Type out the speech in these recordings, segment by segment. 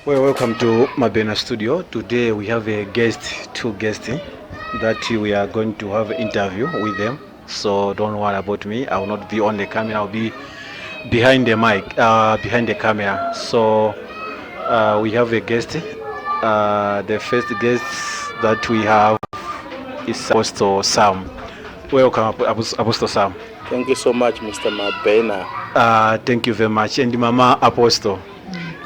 Well, welcome to MABENA studio. Today we have two guests that we are going to have an interview with them. So don't worry about me. I will not be on the camera. I'll be behind the mic, behind the camera. So we have a guest. The first guest that we have is Apostle Sam. Welcome, Apostle Sam. Thank you so much, Mr. MABENA. Thank you very much. And Mama Apostle.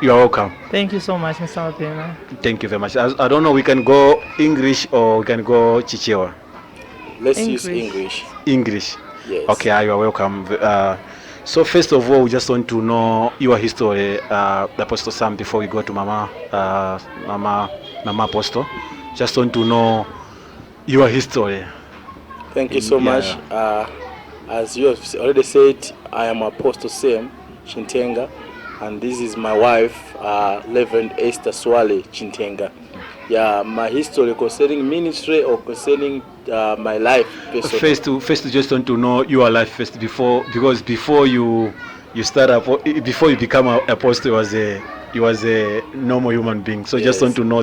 You are welcome. Thank you so much, Mr. MABENA. Thank you very much. I don't know, we can go English or we can go Chichewa. Let's use English. English? Yes. Okay, you are welcome. So first of all, we just want to know your history, Apostle Sam, before we go to Mama Apostle. Just want to know your history. Thank you so much. As you have already said, I am Apostle Sam Chithenga, and this is my wife, Reverend Esther Chithenga. Yeah, my history concerning ministry or concerning my life. First, just want to know your life first, because before you start before you become an apostle, you was a normal human being. So yes. Just want to know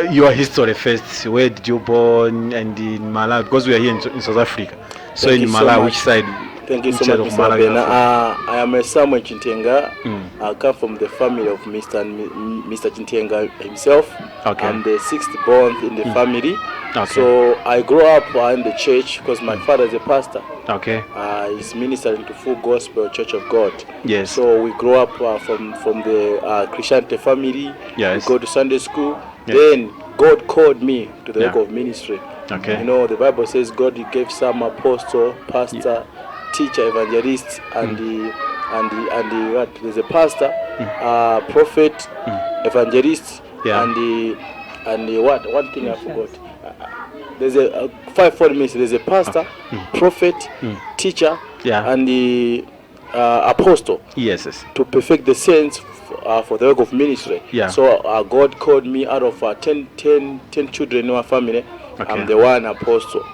your history first. Where did you born and in Malawi? Because we are here in South Africa. So in Malawi, which side? Thank you so much, Mr. MABENA. I am a Samuel Chithenga. I come from the family of Mr. Chithenga himself. Okay. I'm the sixth born in the family. Okay. So I grew up in the church because my father is a pastor. Okay. He's ministering to Full Gospel Church of God. Yes. So we grew up from the Christianity family. Yes. We go to Sunday school. Yes. Then God called me to the work of ministry. Okay. You know, the Bible says God gave some apostle, pastor, teacher, evangelist, and the what? There's a pastor, prophet, evangelist, and the what? One thing I forgot. There's a 5-4 minutes. There's a pastor, prophet, teacher, and the apostle. Yes. To perfect the saints for the work of ministry. Yeah. So God called me out of 10 children in my family. Okay. I'm the one apostle.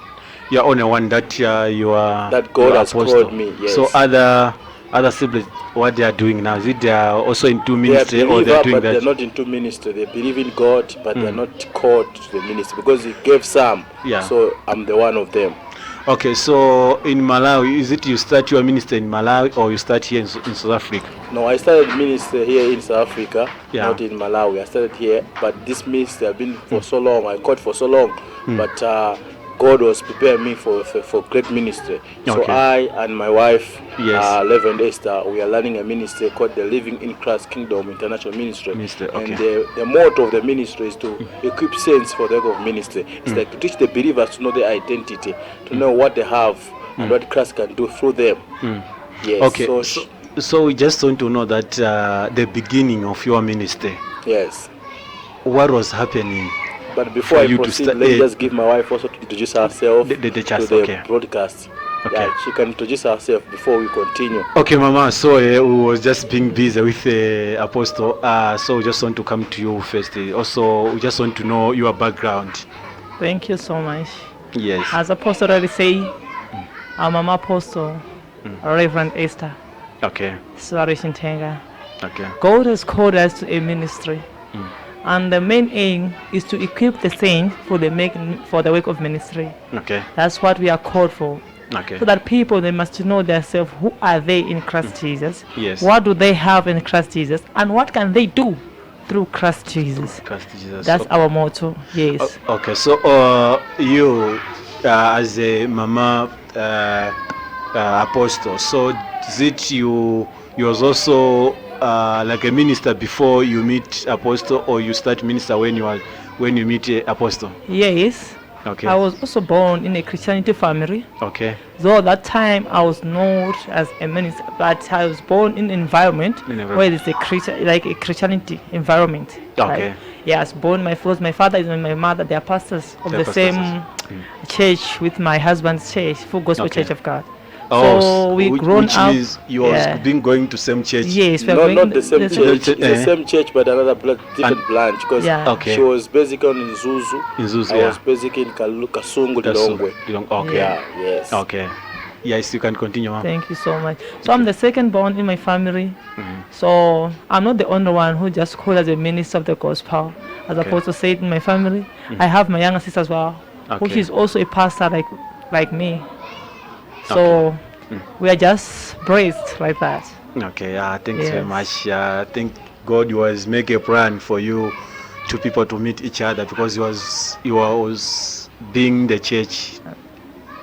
You're only one that you are. That God has called me. Yes. So other siblings, what they are doing now, is it they are also into ministry, or they are doing but that? They're not into ministry. They believe in God, but they're not called to the ministry because He gave some. Yeah. So I'm the one of them. Okay, so in Malawi, is it you start your ministry in Malawi or you start here in South Africa? No, I started ministry here in South Africa, not in Malawi. I started here, but this ministry I've been for so long. I caught for so long, but God was preparing me for great ministry. So I and my wife, Reverend Esther, we are learning a ministry called the Living in Christ Kingdom International Ministry. And the motto of the ministry is to equip saints for the work of ministry. It's like to teach the believers to know their identity, to know what they have and what Christ can do through them. Yes. Okay. So we just want to know that the beginning of your ministry. Yes. What was happening? But before I proceed, let me just give my wife also to introduce herself to the broadcast. Okay. Yeah, she can introduce herself before we continue. Okay, Mama. So we was just being busy with the Apostle. So we just want to come to you first. Also, we just want to know your background. Thank you so much. Yes. As Apostle already say, I'm Mama Apostle, Reverend Esther. Okay. Chithenga. Okay. God has called us to a ministry. And the main aim is to equip the saints for the work of ministry. Okay. That's what we are called for. Okay. So that people, they must know themselves, who are they in Christ Jesus? Yes. What do they have in Christ Jesus? And what can they do through Christ Jesus? That's our motto. Yes. Okay. So you as a Mama Apostle, so is it you was also like a minister before you meet Apostle, or you start minister when you meet Apostle? Yes. Okay. I was also born in a Christianity family. Okay. Though that time I was not as a minister, but I was born in an environment where it's a Christianity environment. Okay. Right? Yes, born my father and my mother, they are pastors of the same church with my husband's church, Full Gospel Church of God. So we grown up. Which means you was been going to same church. Yes, we are going not the same church. It's the same church, but another different branch. Because she was basically in Zuzu. I was basically in Kasungu, Lilongwe. Okay. Yeah. Yes. Okay. Yes, you can continue. Thank you so much. So I'm the second born in my family. So I'm not the only one who just called as a minister of the gospel. As opposed to say it in my family, I have my younger sister as well, who is also a pastor like me. So we are just blessed like that. Okay, thanks very much. I think God was make a plan for you two people to meet each other, because he was being the church.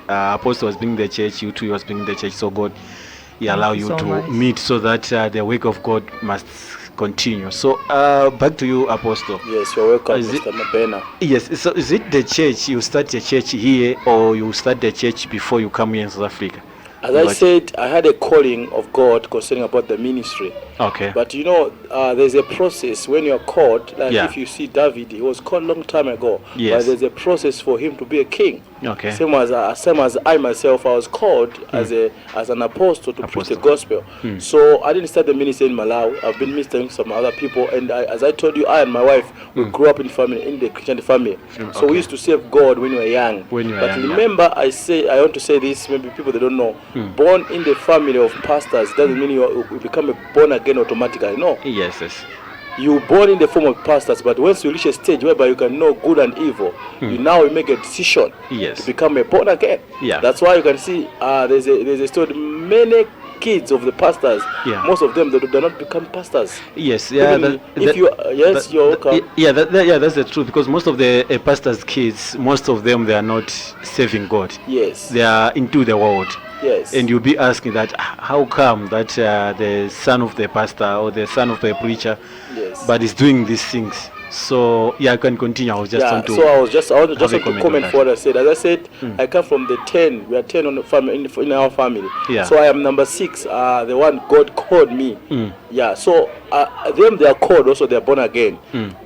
Apostle was being the church, you two was being the church. So God, he allow you to meet so that the work of God must continue. So back to you, Apostle. Yes, you're welcome, Mr. MABENA. Yes, so is it the church, you start the church here, or you start the church before you come here in South Africa? As I said, I had a calling of God concerning about the ministry. Okay. But you know, there's a process when you're called. Like if you see David, he was called a long time ago. Yes. But there's a process for him to be a king. Okay. Same as I myself, I was called as an apostle to preach the gospel. So I didn't start the ministry in Malawi. I've been ministering to some other people, and as I told you, I and my wife we grew up in the Christian family. So we used to serve God when we were young. But remember, I want to say this. Maybe people they don't know. Born in the family of pastors doesn't mean you become a born again automatically. No. Yes. You born in the form of pastors, but once you reach a stage whereby you can know good and evil, you now make a decision to become a born again. Yeah. That's why you can see there's a story. Many kids of the pastors, most of them they do not become pastors. Yes. Yeah. You're welcome. That's the truth, because most of the pastors' kids, most of them they are not serving God. Yes. They are into the world. Yes. And you'll be asking that how come that the son of the pastor or the son of the preacher, but is doing these things. So I can continue. I was just want to. So I want to comment for what I said. As I said, I come from the 10. We are 10 on the family in our family. Yeah. So I am number 6. The one God called me. Yeah. So them they are called also. They are born again,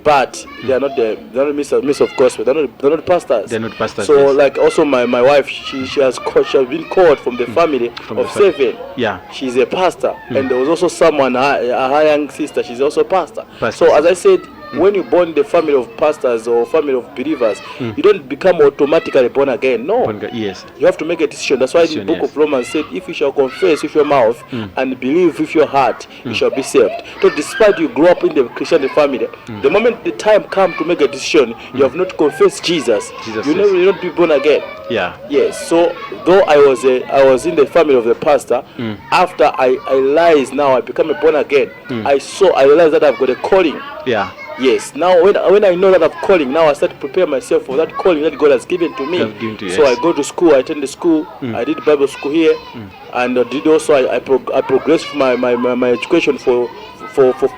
but they are not the ministers of gospel. They're not pastors. They're not pastors. So like also my wife, she has been called from the family of 7. Yeah. She's a pastor, and there was also someone her young sister. She's also a pastor. So as I said, when you born in the family of pastors or family of believers, you don't become automatically born again. No. Yes. You have to make a decision. That's why the book of Romans said, if you shall confess with your mouth and believe with your heart, you shall be saved. So despite you grew up in the Christian family, the moment the time comes to make a decision, you have not confessed Jesus. You will not be born again. Yeah. Yes. So though I was in the family of the pastor, after I realized now I become a born again, I realized that I've got a calling. Yeah. Yes. Now when I know that I'm calling, now I start to prepare myself for that calling that God has given to me. So I go to school, I attend the school, I did Bible school here, and I progressed my education for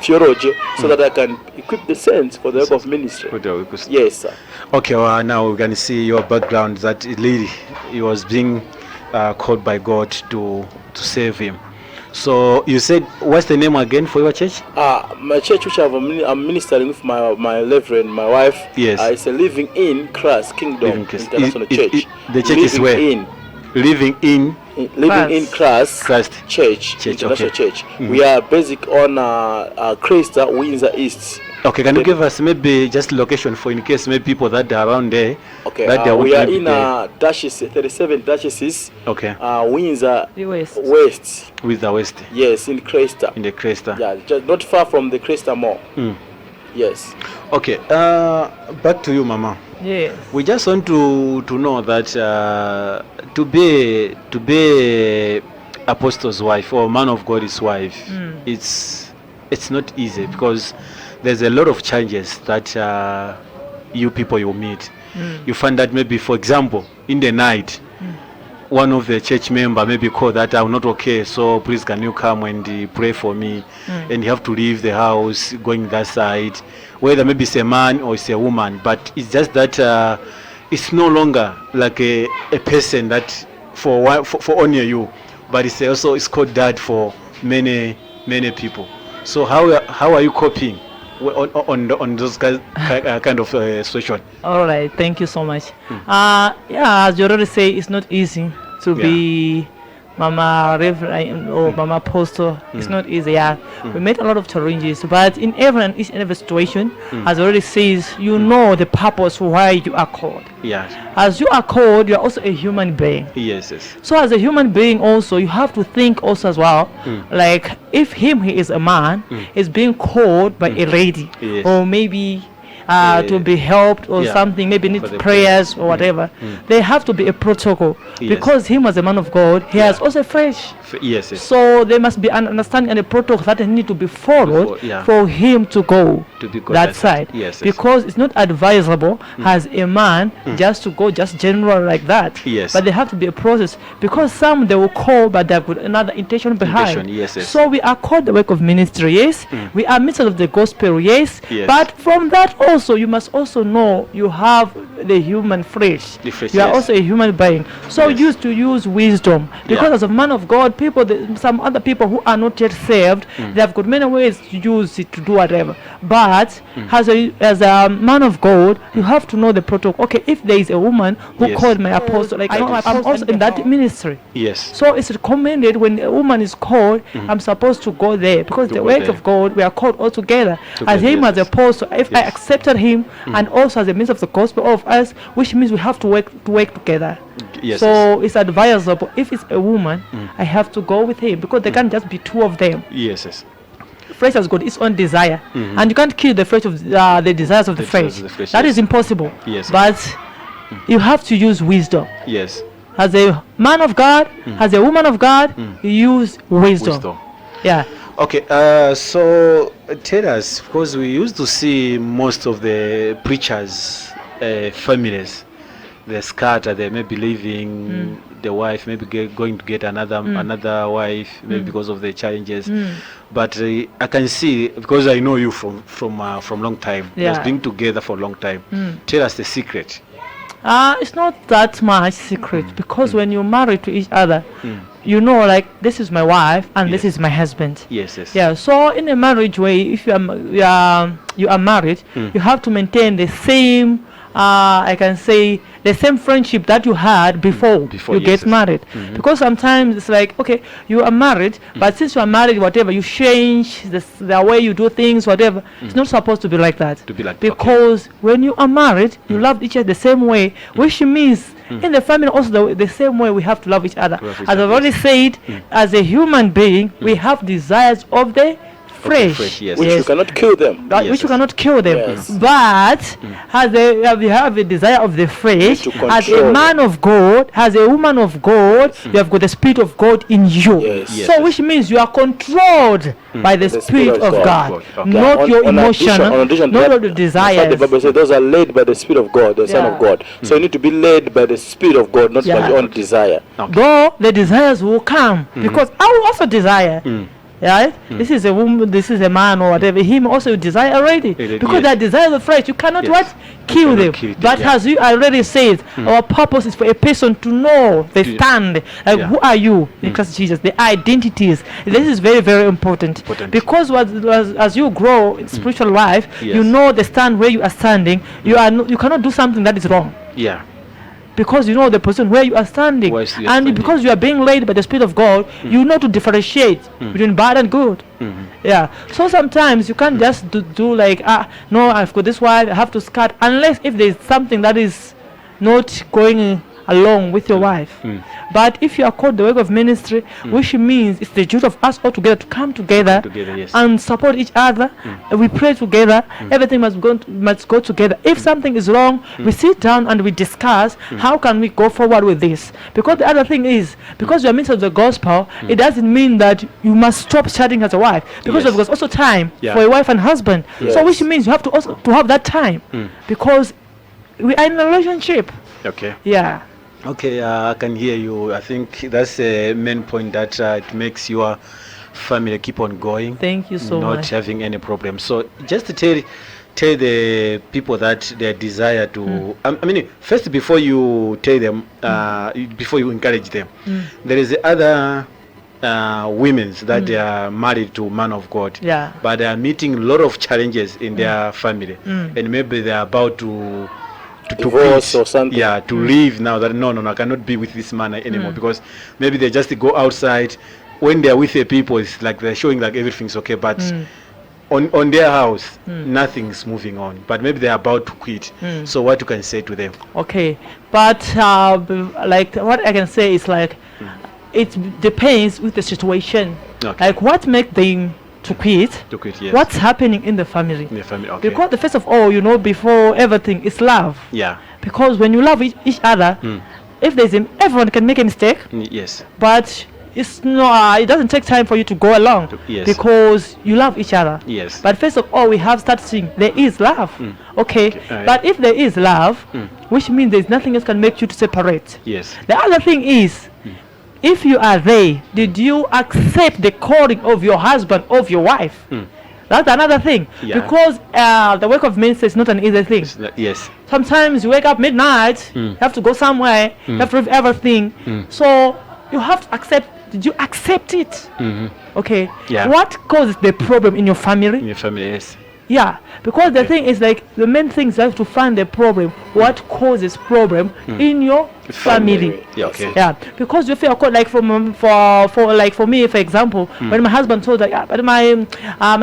theology, so that I can equip the saints for the work of ministry. Yes, sir. Okay, well, now we can see your background, that lady, he was being called by God to save him. So you said, what's the name again for your church? My church, which I'm ministering with my reverend, my wife. Yes. It's a Living In Christ Kingdom International Church. The church is where? Living in Christ Church. International Church. We are basic on Cresta, Windsor East. Okay, can you give us maybe just location for in case maybe people that are around there? Okay, we are in Dashes, 37 Dashes. Okay. Windsor West. Windsor West. Yes, in Cresta. In the Cresta. Yeah, just not far from the Cresta Mall. Yes. Okay. Back to you, Mama. Yes. We just want to know that to be apostle's wife or man of God's wife, it's not easy, because there's a lot of challenges that you people you meet. You find that maybe, for example, in the night, one of the church member maybe call that I'm not okay, so please can you come and pray for me, and you have to leave the house going that side, whether maybe it's a man or it's a woman, but it's just that it's no longer like a person that for only you, but it's called dad for many people. So how are you coping on those kind of situation? All right, thank you so much. As you already say, it's not easy to be Mama Reverend or Mama Apostle. It's not easy. Yeah, we met a lot of challenges, but in each and every situation, as already says, you know the purpose why you are called. Yes. As you are called, you are also a human being. Yes, yes. So as a human being also, you have to think also as well, like if he is a man, is being called by a lady, yes. or maybe to be helped or something, maybe need prayers or whatever, there have to be a protocol, because him as a man of God, he has also flesh. Yes, yes. So there must be an understanding and a protocol that need to be followed for him to go that side. Yes, because it's not advisable as a man just to go just general like that. Yes. But there have to be a process, because some they will call but they have got another intention behind. Yes, yes. So we are called the work of ministry, yes. We are ministers of the gospel, yes. But from that also you must also know you have the human flesh. You are also a human being. So used to use wisdom, because as a man of God, some other people who are not yet saved, they have got many ways to use it to do whatever. But as a man of God, you have to know the protocol. Okay, if there is a woman who called my apostle, like I'm also in that ministry. Yes. So it's recommended when a woman is called, I'm supposed to go there, because the work of God, we are called all together. As him as apostle, if I accepted him, and also as a minister of the gospel of us, which means we have to work together. Yes. So it's advisable, if it's a woman, I have to go with him, because there can't just be two of them. Yes, yes. Flesh has got its own desire, and you can't kill the flesh of the desires of the flesh. That is impossible. Yes. But you have to use wisdom. Yes. As a man of God, as a woman of God, use wisdom. Yeah. Okay, so tell us, because we used to see most of the preachers' families, they scatter, they may be leaving the wife, maybe going to get another wife, maybe because of the challenges. But I can see, because I know you from long time, just being together for a long time. Tell us the secret. It's not that much secret, because when you marry to each other, you know, like, this is my wife and this is my husband. Yes, yes. Yeah. So in a marriage way, if you are married, you have to maintain the same, I can say, the same friendship that you had before you get married. Because sometimes it's like, okay, you are married, but since you are married, whatever, you change the way you do things, whatever. It's not supposed to be like that. Because when you are married, you love each other the same way, which means in the family also the same way we have to love each other. As I've already said, as a human being, we have desires of the fresh, which you cannot kill them. Which you cannot kill them. But as you have a desire of the flesh, as a man of God, as a woman of God, you have got the Spirit of God in you. So which means you are controlled by the Spirit of God, not your emotion, not your desires. The Bible says those are led by the Spirit of God, the Son of God. So you need to be led by the Spirit of God, not by your own desire. Though the desires will come, because I will also desire. Right? This is a woman, this is a man or whatever. Him also desire already. Because that desire of flesh, you cannot kill them. But as you already said, our purpose is for a person to know the stand. Like, who are you in Christ Jesus? The identities. This is very, very important. Because as you grow in spiritual life, you know the stand where you are standing. You cannot do something that is wrong. Yeah. Because you know the position where you are standing, because you are being led by the Spirit of God, you know to differentiate between bad and good. Yeah. So sometimes you can't just do like, no, I've got this wife, I have to scat, unless if there is something that is not going along with your wife. But if you are called the work of ministry, which means it's the duty of us all together to come together, and support each other, we pray together, everything must go together. If something is wrong, we sit down and we discuss how can we go forward with this. Because the other thing is, because you are ministers of the gospel, it doesn't mean that you must stop chatting as a wife, because there's also time for a wife and husband. So which means you have to also to have that time, because we are in a relationship. Okay. Yeah. Okay, I can hear you. I think that's the main point, that it makes your family keep on going. Thank you so much. Not having any problem. So just to tell the people that their desire to, I mean, first before you tell them, before you encourage them, there is the other women that they are married to man of God, but they are meeting a lot of challenges in their family, and maybe they are about to divorce or something. Yeah, to leave now. That no, I cannot be with this man anymore because maybe they just go outside. When they are with the people, it's like they're showing like everything's okay, but on their house, nothing's moving on. But maybe they're about to quit. So what you can say to them? Okay, but like what I can say is like it depends with the situation. Okay. Like what makes them to quit? To quit, yes. What's happening in the family? In the family, okay. Because the first of all, you know, before everything is love. Yeah. Because when you love each other, if there's everyone can make a mistake. Yes. But it's not. It doesn't take time for you to go along. Yes. Because you love each other. Yes. But first of all, we have started seeing there is love. Okay. But if there is love, which means there's nothing else can make you to separate. Yes. The other thing is, if you are there, did you accept the calling of your husband, of your wife? That's another thing. Yeah. Because the work of ministry is not an easy thing. Yes. Sometimes you wake up midnight, you have to go somewhere, you have to leave everything. So you have to accept. Did you accept it? Okay. Yeah. What causes the problem in your family? In your family, yes. Yeah, because the thing is like the main thing is you have to find the problem. What causes problem in your family? Yeah, okay. Yeah, because you feel like for me, for example, when my husband told that, yeah, but my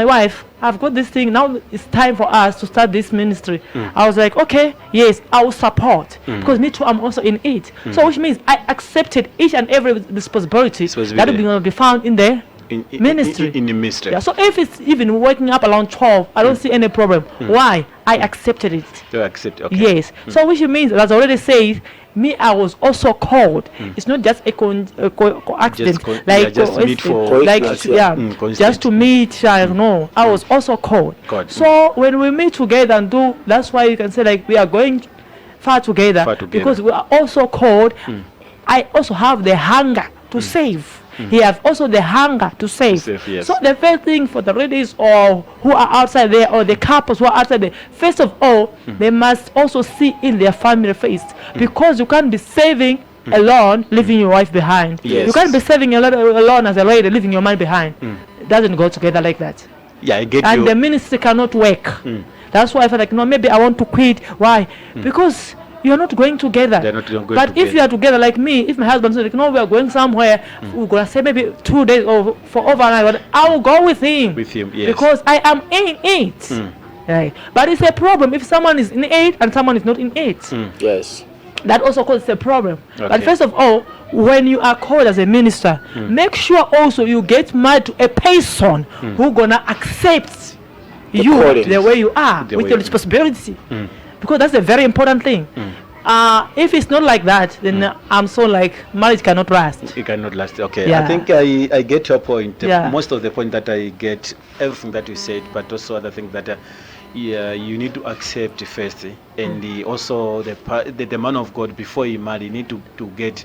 wife, I've got this thing now. It's time for us to start this ministry. I was like, okay, yes, I will support because me too. I'm also in it. So which means I accepted each and every responsibility that will be found in there. Ministry. In the ministry. Yeah, so if it's even waking up around 12, I don't see any problem. Why? I accepted it. You accept, okay. Yes. So which means, as I already said, me, I was also called. It's not just a accident, just to meet. No, I was also called. So when we meet together and do, that's why you can say like we are going far together. Because we are also called. I also have the hunger to save. He has also the hunger to save. Yes. So the first thing for the ladies or who are outside there or the couples who are outside there, first of all, they must also see in their family face. Because you can't be saving alone, leaving your wife behind. Yes. You can't be saving alone as a lady, leaving your man behind. It doesn't go together like that. Yeah, I get you. And the ministry cannot work. That's why I feel like, no, maybe I want to quit. Why? Because you're not going together. They're not going but together. If you are together, like me, if my husband says, like, no, we are going somewhere, we're going to say maybe 2 days or for overnight, but I will go with him. With him, yes. Because I am in it. Right. But it's a problem if someone is in it and someone is not in it. Yes. That also causes a problem. Okay. But first of all, when you are called as a minister, make sure also you get married to a person who's going to accept you the way you are, with your responsibility. Because that's a very important thing. If it's not like that, then I'm so like marriage cannot last. It cannot last. Okay. Yeah. I think I get your point. Yeah. Most of the point that I get, everything that you said, but also other things that you need to accept first, and also the man of God before you marry, you need to get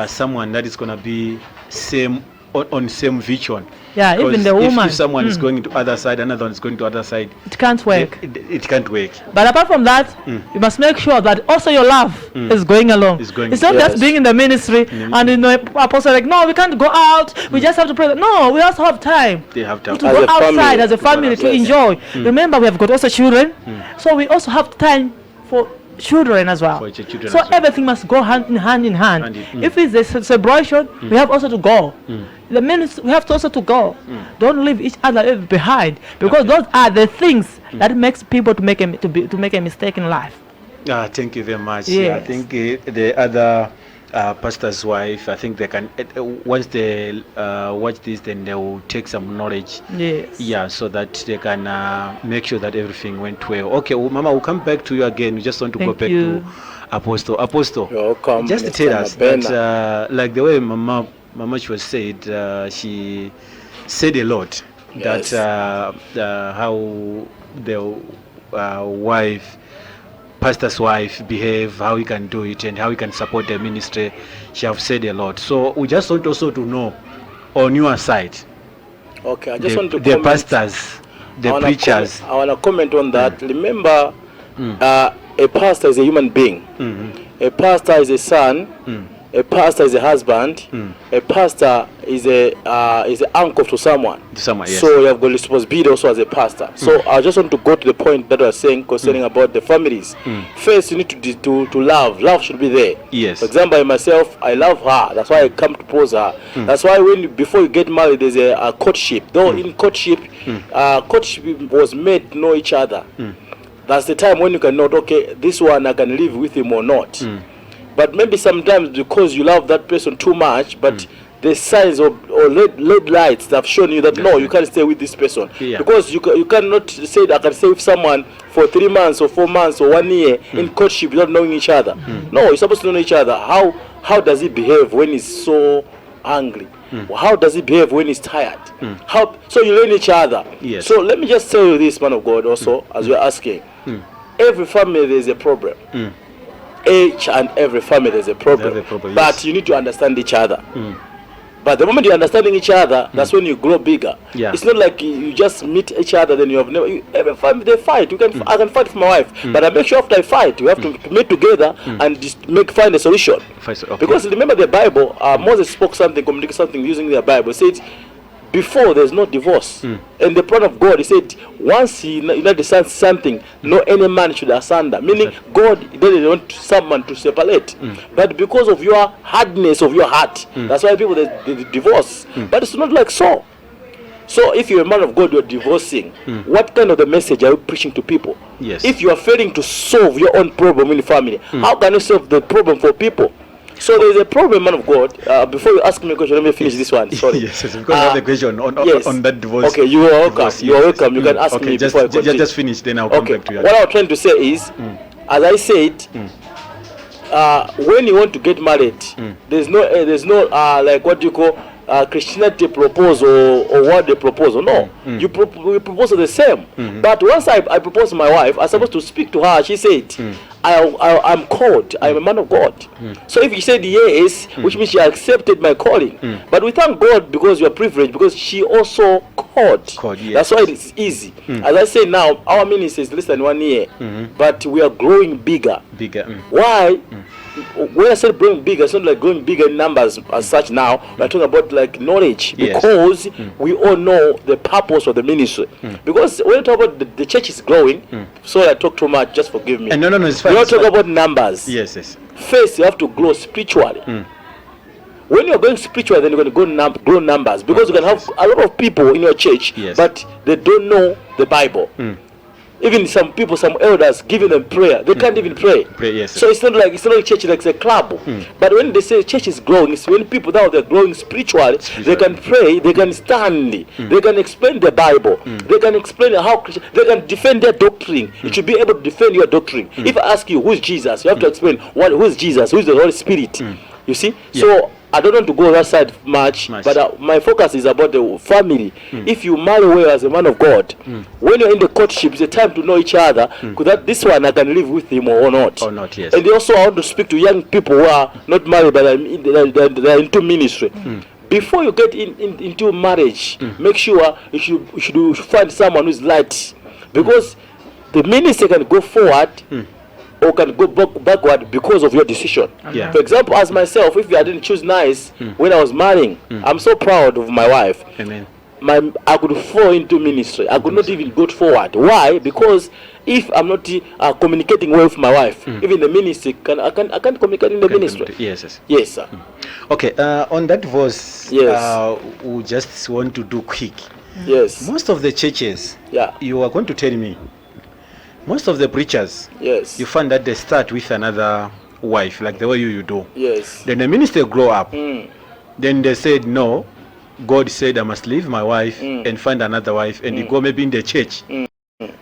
someone that is gonna be same on same vision. Yeah, even the woman. If someone is going to other side, another one is going to other side, it can't work. It can't work. But apart from that, you must make sure that also your love is going along. It's not just being in the ministry and apostle like, no, we can't go out. We just have to pray. No, we also have time. They have time to go outside as a family to enjoy. Remember, we have got also children, so we also have time for children as well. So everything must go hand in hand. If it's a celebration, we have also to go. The minutes we have to also to go. Don't leave each other behind, because those are the things that makes people to make a mistake in life. Thank you very much. Yes. I think the other pastor's wife, I think they can once they watch this, then they will take some knowledge. Yes. Yeah, so that they can make sure that everything went well. Okay, well, Mama, we'll come back to you again. We just want to go back to Apostle. Apostle, welcome. Just tell us that, like the way Mama she was said, she said a lot. Yes. That how the wife, pastor's wife, behave, how he can do it, and how he can support the ministry. She have said a lot. So we just want also to know on your side. Okay, I just want to comment. The pastors, the preachers. I want to comment on that. Remember, a pastor is a human being. A pastor is a son. a pastor is a husband, a pastor is a uncle to someone. Yes. So you have got responsibility also as a pastor. So I just want to go to the point that I was saying concerning about the families. First, you need to love. Love should be there. Yes. For example, myself, I love her. That's why I come to propose her. That's why before you get married, there's a courtship. Though in courtship, courtship was made to know each other. That's the time when you can note, okay, this one I can live with him or not. But maybe sometimes because you love that person too much, but the signs or red lights that have shown you that no, you can't stay with this person. Because you cannot say that I can stay with someone for 3 months or 4 months or 1 year in courtship without knowing each other. No, you're supposed to know each other. How does he behave when he's so angry? How does he behave when he's tired? So you learn each other. Yes. So let me just tell you this, man of God, also, as you're asking. Every family there's a problem. Each and every family there's a problem. But you need to understand each other. But the moment you're understanding each other, that's when you grow bigger. It's not like you just meet each other, then you have never. Every family they fight. I can fight for my wife, but I make sure after I fight, we have to meet together and just find a solution. Because remember the Bible, Moses spoke something, communicated something using the Bible. It said, before there's no divorce. And the plan of God, he said, once he decides something, no any man should asunder. Meaning God didn't want someone to separate. But because of your hardness of your heart, that's why people they divorce. But it's not like so. So if you're a man of God, you're divorcing. What kind of the message are you preaching to people? If you are failing to solve your own problem in the family, how can you solve the problem for people? So there is a problem, man of God. Before you ask me a question, let me finish this one. Sorry. Yes, because I have a question on that divorce. Okay, you are welcome. Divorce, you are welcome. You can ask me before I continue. Just finish, then I'll come back to you. What I'm trying to say is, as I said, when you want to get married, there's no like what you call Christianity proposal or what they propose. No, we propose the same. But once I propose to my wife, I'm supposed to speak to her. She said, I'm called. I'm a man of God. So if she said yes, which means she accepted my calling. But we thank God because you are privileged, because she also called. That's why it's easy. As I say now, our ministry is less than 1 year, but we are growing bigger. Why? When I said growing bigger, it's not like growing bigger in numbers as such now. We're talking about like knowledge, because we all know the purpose of the ministry. Because when you talk about the church is growing, so I talk too much, just forgive me. No, it's fine. We don't talk about numbers. Yes. First, you have to grow spiritually. When you're going spiritual, then you're going to grow numbers, because you can have a lot of people in your church, but they don't know the Bible. Even some people, some elders, giving them prayer, they can't even pray. So it's not like church like a club. But when they say church is growing, it's when people now they're growing spiritually. They can pray, they can stand, they can explain the Bible, they can explain how they can defend their doctrine. You should be able to defend your doctrine. If I ask you who is Jesus, you have to explain who is Jesus, who is the Holy Spirit. You see? So I don't want to go that side much. But my focus is about the family. If you marry well as a man of God, when you're in the courtship, it's a time to know each other. That this one I can live with him or not. And also I want to speak to young people who are not married but they're into ministry. Before you get into marriage, make sure you should find someone who's light, because the ministry can go forward or can go backward because of your decision. For example, as myself, if I didn't choose nice when I was marrying, I'm so proud of my wife. Amen. I could fall into ministry. I could not even go forward. Why? Because if I'm not communicating well with my wife, even the ministry, I can't communicate in the ministry. Yes, sir. Okay, on that verse, we just want to do quick. Most of the churches, you are going to tell me, most of the preachers, you find that they start with another wife, like the way you do. Then the minister grow up. Then they said, no, God said I must leave my wife and find another wife, and you go maybe in the church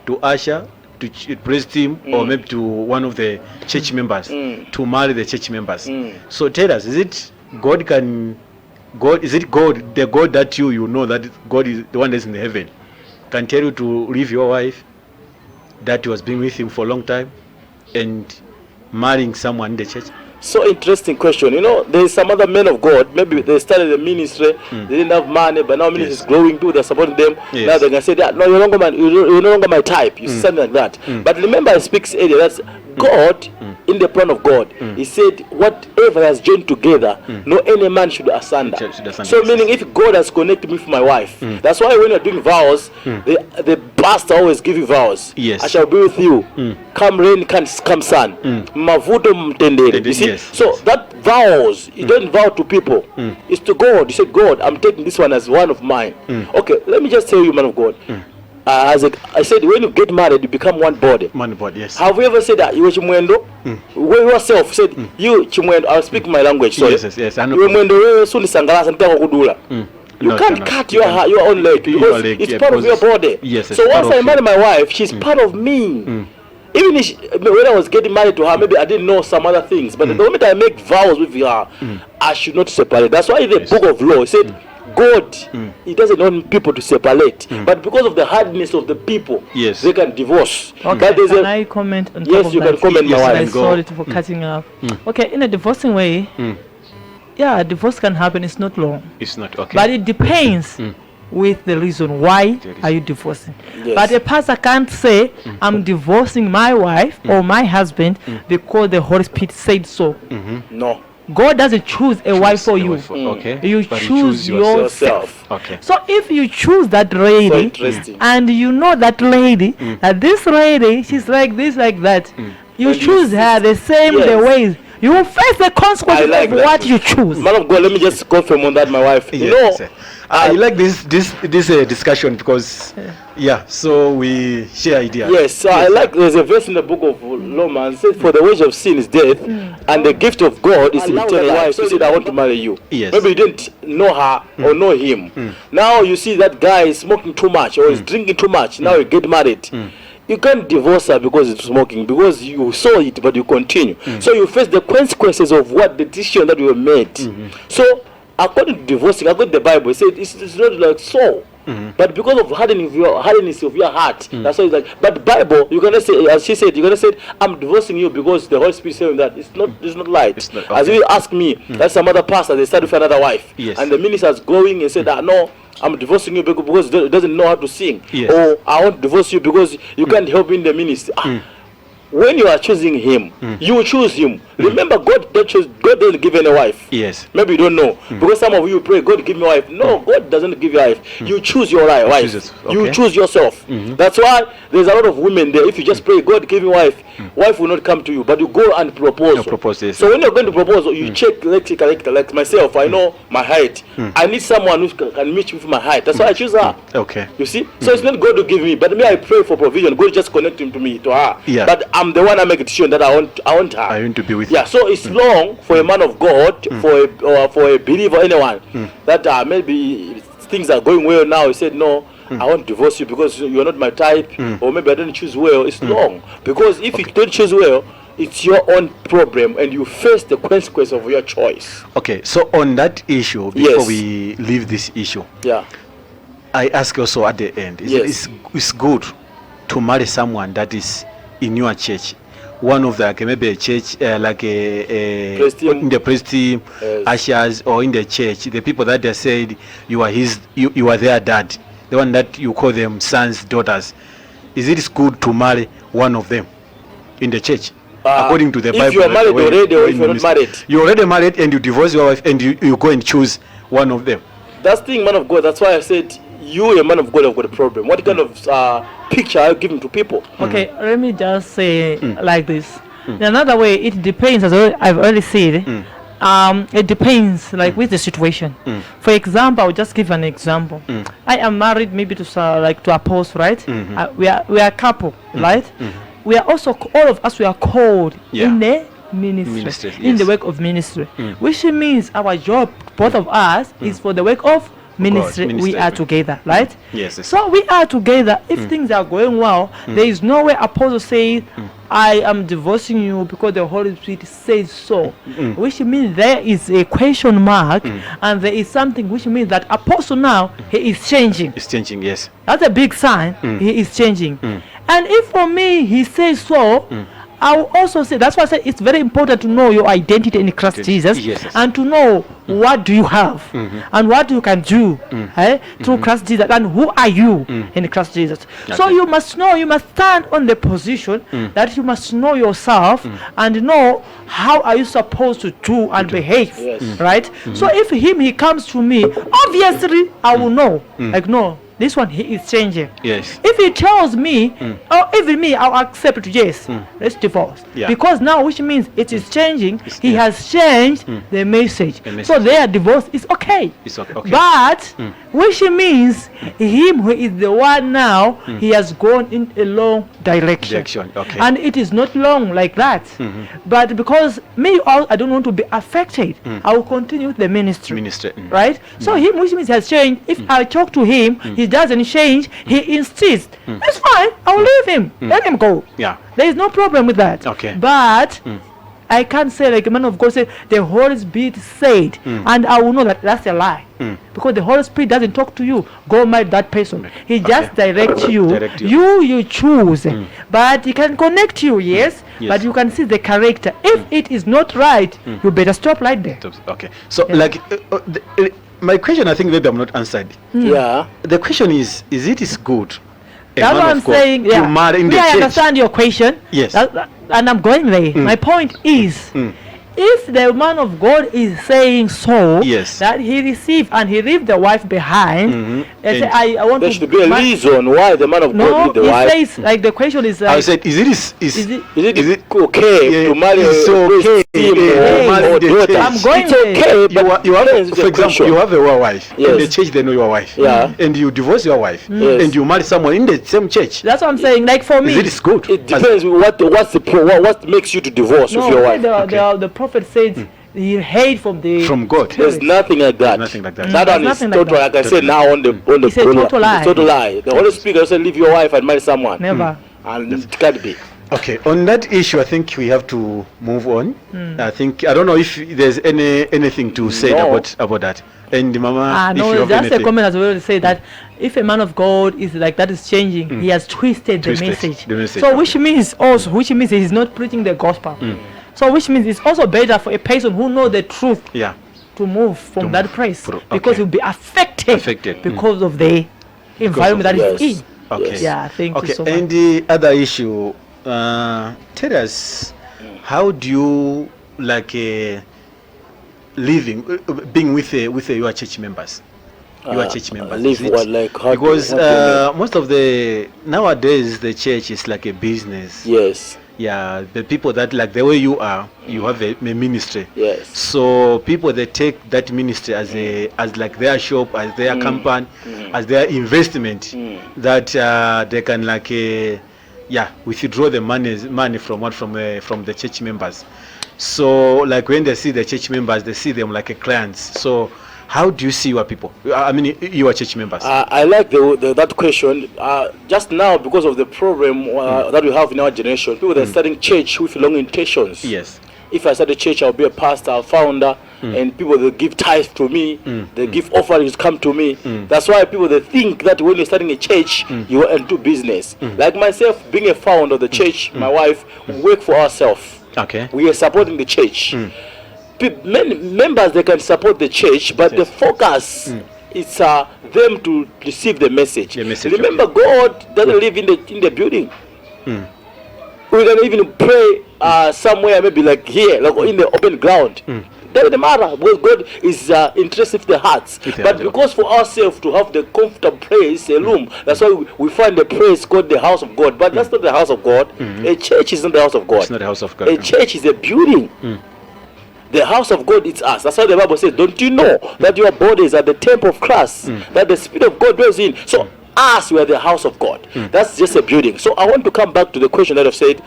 to usher, to praise team, or maybe to one of the church members to marry the church members. So tell us, is it God, the God that you know that God is the one that's in the heaven, can tell you to leave your wife that was being with him for a long time and marrying someone in the church? So interesting question. You know, there's some other men of God, maybe they started the ministry, they didn't have money, but now ministry is growing too, they're supporting them. Now they can say that, no, you're no longer my type. You see something like that. But remember I speak earlier, that's God in the plan of God, he said, whatever has joined together, no any man should asunder. So meaning, if God has connected me with my wife, that's why when you're doing vows, the pastor always give you vows. Yes. I shall be with you. Come rain, come sun. Mavuto mtendere. You see? Yes. So that vows, you don't vow to people. It's to God. You said, God, I'm taking this one as one of mine. Okay, let me just tell you, man of God. As I said, when you get married, you become one body. One body, yes. Have you ever said that you were Chimwendo? When yourself said, you Chimwendo, I'll speak my language. Sorry. Yes. I know. You can't cut your own leg because it's part of your body. Yes. So once I marry my wife, she's part of me. Even if when I was getting married to her, maybe I didn't know some other things. But the moment I make vows with her, I should not separate. That's why in the book of law said, God, he doesn't want people to separate, but because of the hardness of the people, yes, they can divorce. Okay. But Can I comment on top yes, of you that? can comment, my wife. Sorry for cutting up. Okay, in a divorcing way, yeah, divorce can happen. It's not long. It's not okay. But it depends with the reason why are you divorcing. Yes. But a pastor can't say I'm divorcing my wife or my husband because the Holy Spirit said so. No. God doesn't choose a wife for you. Okay. You choose yourself. Okay. So if you choose that lady and you know that lady, that this lady, she's like this, like that, you and choose her the same the way. You will face the consequences of what you choose. Man of God, let me just confirm on that, my wife. Yes, you know, I like this discussion because so we share ideas. Yes, so I like there's a verse in the book of Romans says, for the wage of sin is death, and the gift of God is eternal life. So you said, I want to marry you. Yes. Maybe you didn't know her or know him. Now you see that guy is smoking too much or is drinking too much. Now you get married. You can't divorce her because it's smoking, because you saw it but you continue. So you face the consequences of what the decision that you made. So according to divorcing, according to the Bible, it said it's not like so. But because of hardness of your heart, that's why it's like. But the Bible, you're gonna say, as she said, you're gonna say, I'm divorcing you because the Holy Spirit saying that it's not light. It's not, okay. As you ask me, that's some other pastor, they started with another wife, and the minister's going and said that no, I'm divorcing you because he doesn't know how to sing, or I want to divorce you because you can't help in the ministry. When you are choosing him, you choose him. Remember, God doesn't give any wife. Yes. Maybe you don't know. Because some of you pray, God give me a wife. No, God doesn't give you a wife. You choose your wife. You choose yourself. That's why there's a lot of women there. If you just pray, God give me a wife, wife will not come to you. But you go and propose. So when you're going to propose, you check, like myself, I know my height. I need someone who can match with my height. That's why I choose her. Okay. You see? So it's not God to give me, but me, I pray for provision. God just connect him to her. Yeah. But I'm the one I make a decision that I want her. I want to be with you. Yeah, so it's long for a man of God, for a believer, anyone, that maybe things are going well now. He said, no, I want to divorce you because you're not my type, or maybe I didn't choose well. It's long. Because if you don't choose well, it's your own problem and you face the consequence of your choice. Okay, so on that issue, before we leave this issue, I ask also at the end, it's good to marry someone that is in your church, one of the maybe a church like in the priest team, ushers, or in the church, the people that they said you are their dad, the one that you call them sons, daughters. Is it good to marry one of them in the church? According to the Bible, if you are married already, or if you're not married, you're already married and you divorce your wife and you go and choose one of them. That's the thing, man of God. That's why I said you, a man of God, have got a problem. What kind of picture are you giving to people? Okay, let me just say like this. In another way, it depends, as I've already said. It depends, like with the situation. For example, I'll just give an example. I am married maybe to a post, right? We are a couple, right? We are also, all of us, we are called in the ministry, in the work of ministry, which means our job, both of us, is for the work of ministry. We are together, right? Yes. So we are together. If things are going well, there is no way apostle says, I am divorcing you because the Holy Spirit says so, which means there is a question mark, and there is something which means that apostle now, he is changing. He's changing, yes. That's a big sign. He is changing. And if for me he says so, I will also say, that's why I said it's very important to know your identity in Christ Jesus, and to know what do you have and what you can do through Christ Jesus, and who are you in Christ Jesus. So you must know, you must stand on the position that you must know yourself and know how are you supposed to do and behave, right? So if he comes to me, obviously I will know, like, no, this one he is changing. Yes. If he tells me, or even me, I'll accept, yes, let's divorce. Because now, which means it is changing, he has changed the message. So their divorce is okay. It's okay. But which means him who is the one now, he has gone in a long direction. Okay. And it is not long like that. But because me, I don't want to be affected, I will continue with the ministry. Right? So him, which means has changed. If I talk to him, he doesn't change, he insists. It's fine, I'll leave him. Let him go. Yeah. There is no problem with that. Okay. But I can't say, like a man of God said, the Holy Spirit said, and I will know that that's a lie. Because the Holy Spirit doesn't talk to you, go marry that person. He just directs you. You choose. But he can connect you, yes, but you can see the character. If it is not right, you better stop right there. Okay. So, like, my question, I think maybe I'm not answered. Yeah. The question is it is good? That's what I'm saying. Yeah. I understand your question. Yes. And I'm going there. My point is, if the man of God is saying so, that he received and he left the wife behind, I want there should be a reason why the man of God leave the wife. No, he says, like, the question is, I said, is it okay to marry I'm going there. You have, for example, you have a wife. In the church, they know your wife. And you divorce your wife. And you marry someone in the same church. That's what I'm saying. Like, for me, it is good. It depends what makes you to divorce with your wife. The prophet said he hate from God. There's nothing like that. That one is total. Like I said now on the total lie. Total lie. The Holy Spirit said, leave your wife and marry someone. Never. And it can't be. Okay, on that issue, I think we have to move on. I don't know if there's anything to say about that. And Mama, no, just a comment as well to say that if a man of God is like that is changing, he has twisted the message. So which means he's not preaching the gospel. So which means it's also better for a person who knows the truth to move from that place, because he'll be affected because of the environment that he's in. Okay. Yeah, thank you so much. And the other issue, tell us, how do you like being with your church members? Because most of nowadays the church is like a business. Yes. Yeah, the people that, like the way you are, you have a ministry. Yes. So people, they take that ministry as like their shop, as their company, as their investment, that they can like withdraw the money from the church members. So like when they see the church members, they see them like a clients. So how do you see your people? I mean, your church members. I like that question. Just now, because of the problem that we have in our generation, people that are starting church with long intentions. Yes. If I start a church, I'll be a pastor, a founder, and people they give tithes to me, they give offerings come to me. That's why people they think that when you're starting a church, you are into business. Like myself, being a founder of the church, my wife, we work for ourselves. Okay. We are supporting the church. Many members, they can support the church, but the focus is them to receive the message. Remember, God doesn't live in the building. We can even pray somewhere, maybe like here, like in the open ground. Doesn't matter, because God is interested in the hearts. But because for ourselves to have the comfortable place, a room, that's why we find the place called the house of God. But that's not the house of God. A church is not the house of God. It's not the house of God. A church is a building. The house of God is us. That's why the Bible says, don't you know that your bodies are the temple of Christ, that the Spirit of God dwells in? So us, we are the house of God. That's just a building. So I want to come back to the question that I've said.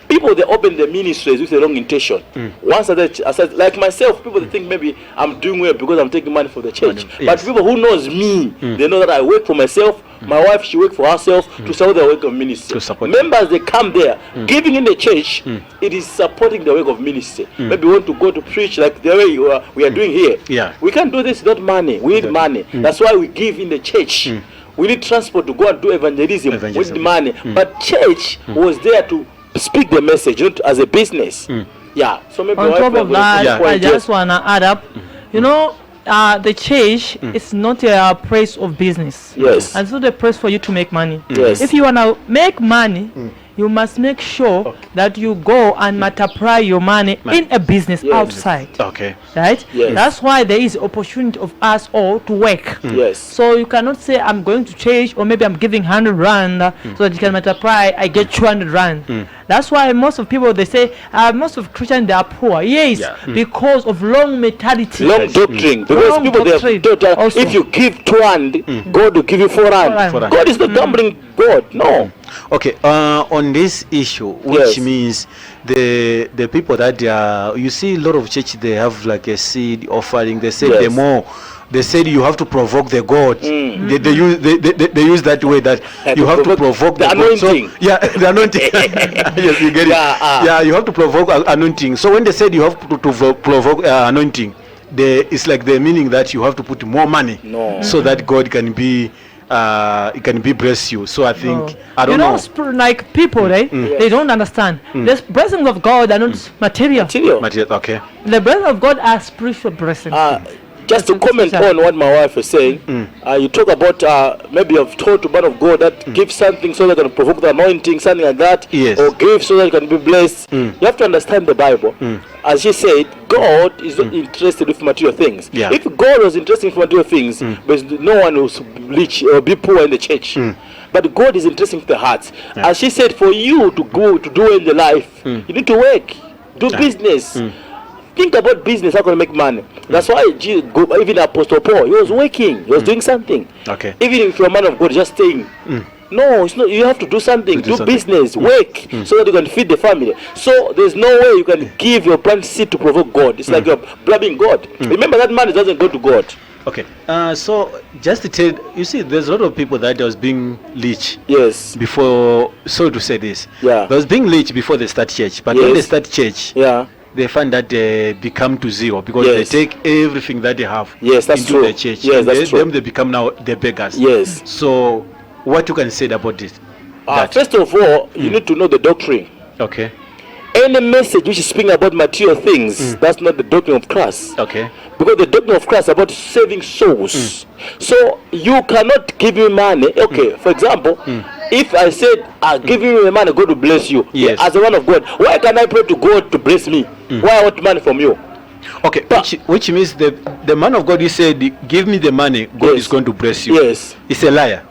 People, they open the ministries with the wrong intention. Once I said, like myself, people they think maybe I'm doing well because I'm taking money for the church. But people who knows me, they know that I work for myself. My wife, she works for herself to support the work of ministry. Members, they come there, giving in the church, it is supporting the work of ministry. Maybe we want to go to preach like the way we are doing here. Yeah. We can't do this without money. We need money. That's why we give in the church. We need transport to go and do evangelism. We need money. But church was there to speak the message, not as a business. Yeah. So maybe on top of that, I just wanna add up. You know, the church is not a place of business. Yes. And it's not a place for you to make money. Yes. If you wanna make money, you must make sure that you go and multiply your money in a business outside. Okay. Right? Yes. That's why there is opportunity of us all to work. Yes. So you cannot say I'm going to church, or maybe I'm giving 100 rand so that you can multiply, I get 200 rand. That's why most of people, they say most of Christians, they are poor. Yes, because of long mentality. Long doctrine. Because Long people, they doctrine have taught also. if you give 2 rand, God will give you 4 rand. Four rand. God is not gambling God. No. Okay, on this issue, which Yes. means the people that you see a lot of church, they have like a seed offering. They say Yes. the more, they said you have to provoke the God. They use that way that you have to provoke the God. anointing. So, yeah, the anointing. Yes, you get it. Yeah, you have to provoke anointing. So when they said you have to provoke anointing, it's like the meaning that you have to put more money so that God can be it can be bless you. So I think I don't know. Like people, right? They don't understand. The blessings of God are not material. Material. Okay. The blessings of God are spiritual blessings. Just to comment on what my wife is saying, you talk about maybe you've told to man of God that give something so they can provoke the anointing, something like that, or give so that you can be blessed. You have to understand the Bible. As she said, God is not interested with material things. If God was interested in material things, but no one will rich or be poor in the church. But God is interested in the heart. As she said, for you to go to do in the life, you need to work, do business. Think about business, how can you make money? That's why even Apostle Paul, he was working, he was doing something. Okay. Even if you're a man of God, just staying. No, it's not. You have to do something, do business, work, so that you can feed the family. So there's no way you can give your plant seed to provoke God. It's like you're blabbing God. Remember that money doesn't go to God. Okay. So just to tell you, see, there's a lot of people that was being rich. Yes. Before, sorry to say this. Yeah. They was being rich before they start church, but when they start church, they find that they become to zero because they take everything that they have into the church. Yes, that's true. Then they become now the beggars. Yes. So what you can say about this? First of all, you need to know the doctrine. Okay. Any message which is speaking about material things, that's not the doctrine of Christ. Okay. Because the doctrine of Christ is about saving souls. So you cannot give me money. Okay, for example, if I said, I'll give you the money, God will bless you. Yes. As a man of God, why can I pray to God to bless me? Why I want money from you? Okay, which means the man of God, he said, give me the money, God is going to bless you. Yes. It's a liar.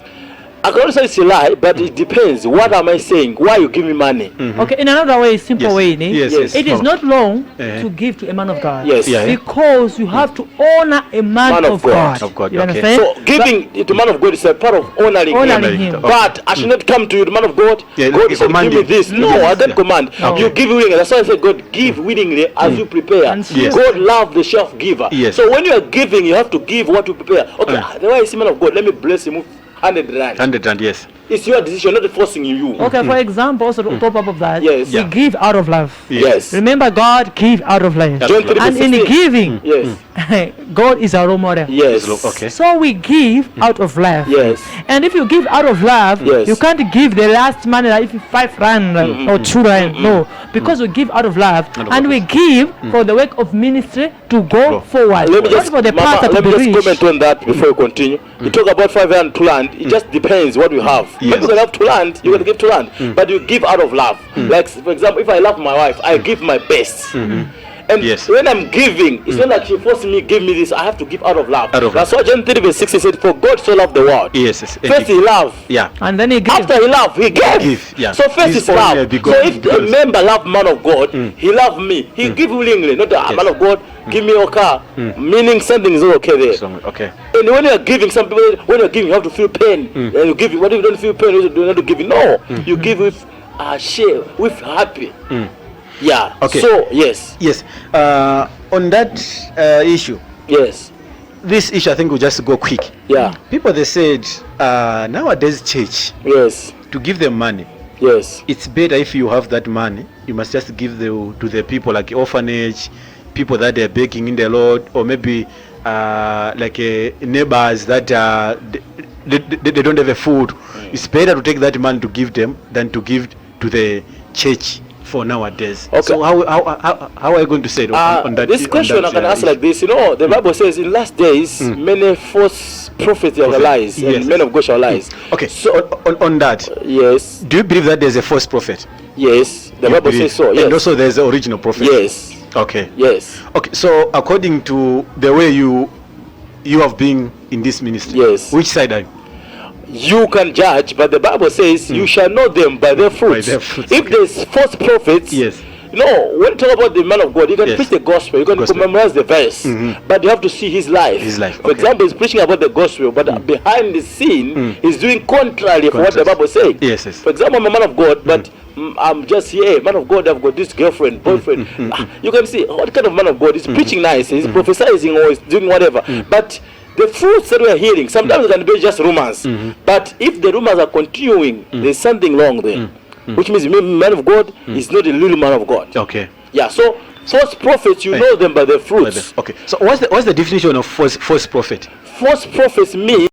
I can say it's a lie, but it depends. What am I saying? Why you give me money? Okay, in another way, simple way, yes. It is not wrong to give to a man of God. Yes. Because you have to honor a man of God. You understand? So giving to man of God is a part of honoring him. But I should not come to you, the man of God. God is give me this. No, I don't command. You give willingly. That's why I said God give willingly as you prepare. God love the chef giver. So when you are giving, you have to give what you prepare. Okay, the way I see man of God, let me bless him with 100 rand. 100 rand, yes. It's your decision, not forcing you. Okay, for example, also to top up of that, we give out of love. Yes. Remember, God give out of love. And in giving, God is our role model. Yes. Okay. So we give out of love. Yes. And if you give out of love, you can't give the last money, like 5 rand or 2 rand. No, because we give out of love, and we give for the work of ministry to go forward. Let me just, for the comment on that before you continue. You talk about 5 rand to land. It just depends what you have. Maybe you have to land, you can give to land, but you give out of love. Like for example, if I love my wife, I give my best. And when I'm giving, it's not like she forced me, give me this. I have to give out of love. That's what John 3 verse 6 said, for God so loved the world. First he loved. And then he gave. After he loved, he gave. So first is love. So if a member loved man of God, he loved me. He give willingly, not the man of God, give me your car. Meaning something is okay there. Okay. And when you are giving, some people, when you are giving, you have to feel pain. And you give, what if you don't feel pain? You don't have to give it. No. You give with share, with happy. Yeah. Okay. So yes. On that issue. Yes. This issue, I think we'll just go quick. Yeah. People, they said nowadays church. Yes. To give them money. Yes. It's better if you have that money. You must just give to the people like orphanage, people that they're begging in the Lord, or maybe like neighbors that they don't have a food. It's better to take that money to give them than to give to the church for nowadays. Okay. So how are you going to say it on that? This question I can answer like this. You know, the Bible says in last days many false prophets shall rise, and men of God shall rise. Okay. So on that, yes. Do you believe that there's a false prophet? Yes. The Bible says so. Yes. And also there's the original prophet. Yes. Okay. Yes. Okay. So according to the way you have been in this ministry, yes. Which side are you? You can judge, but the Bible says you shall know them by their fruits. By their fruits. If there's false prophets, yes. You know, when you talk about the man of God, you can preach the gospel, you can memorize the verse, but you have to see his life. His life. For example, he's preaching about the gospel, but behind the scene, he's doing contrary for what the Bible says. Yes, yes. For example, I'm a man of God, but I'm just here, man of God, I've got this girlfriend, boyfriend. You can see what kind of man of God is preaching nice, he's prophesying or he's doing whatever, but the fruits that we are hearing, sometimes it can be just rumors. But if the rumors are continuing, there's something wrong there. Which means man of God is not a little man of God. Okay. Yeah, so false prophets, you know them by the fruits. Okay. So what's the definition of false prophet? False prophets means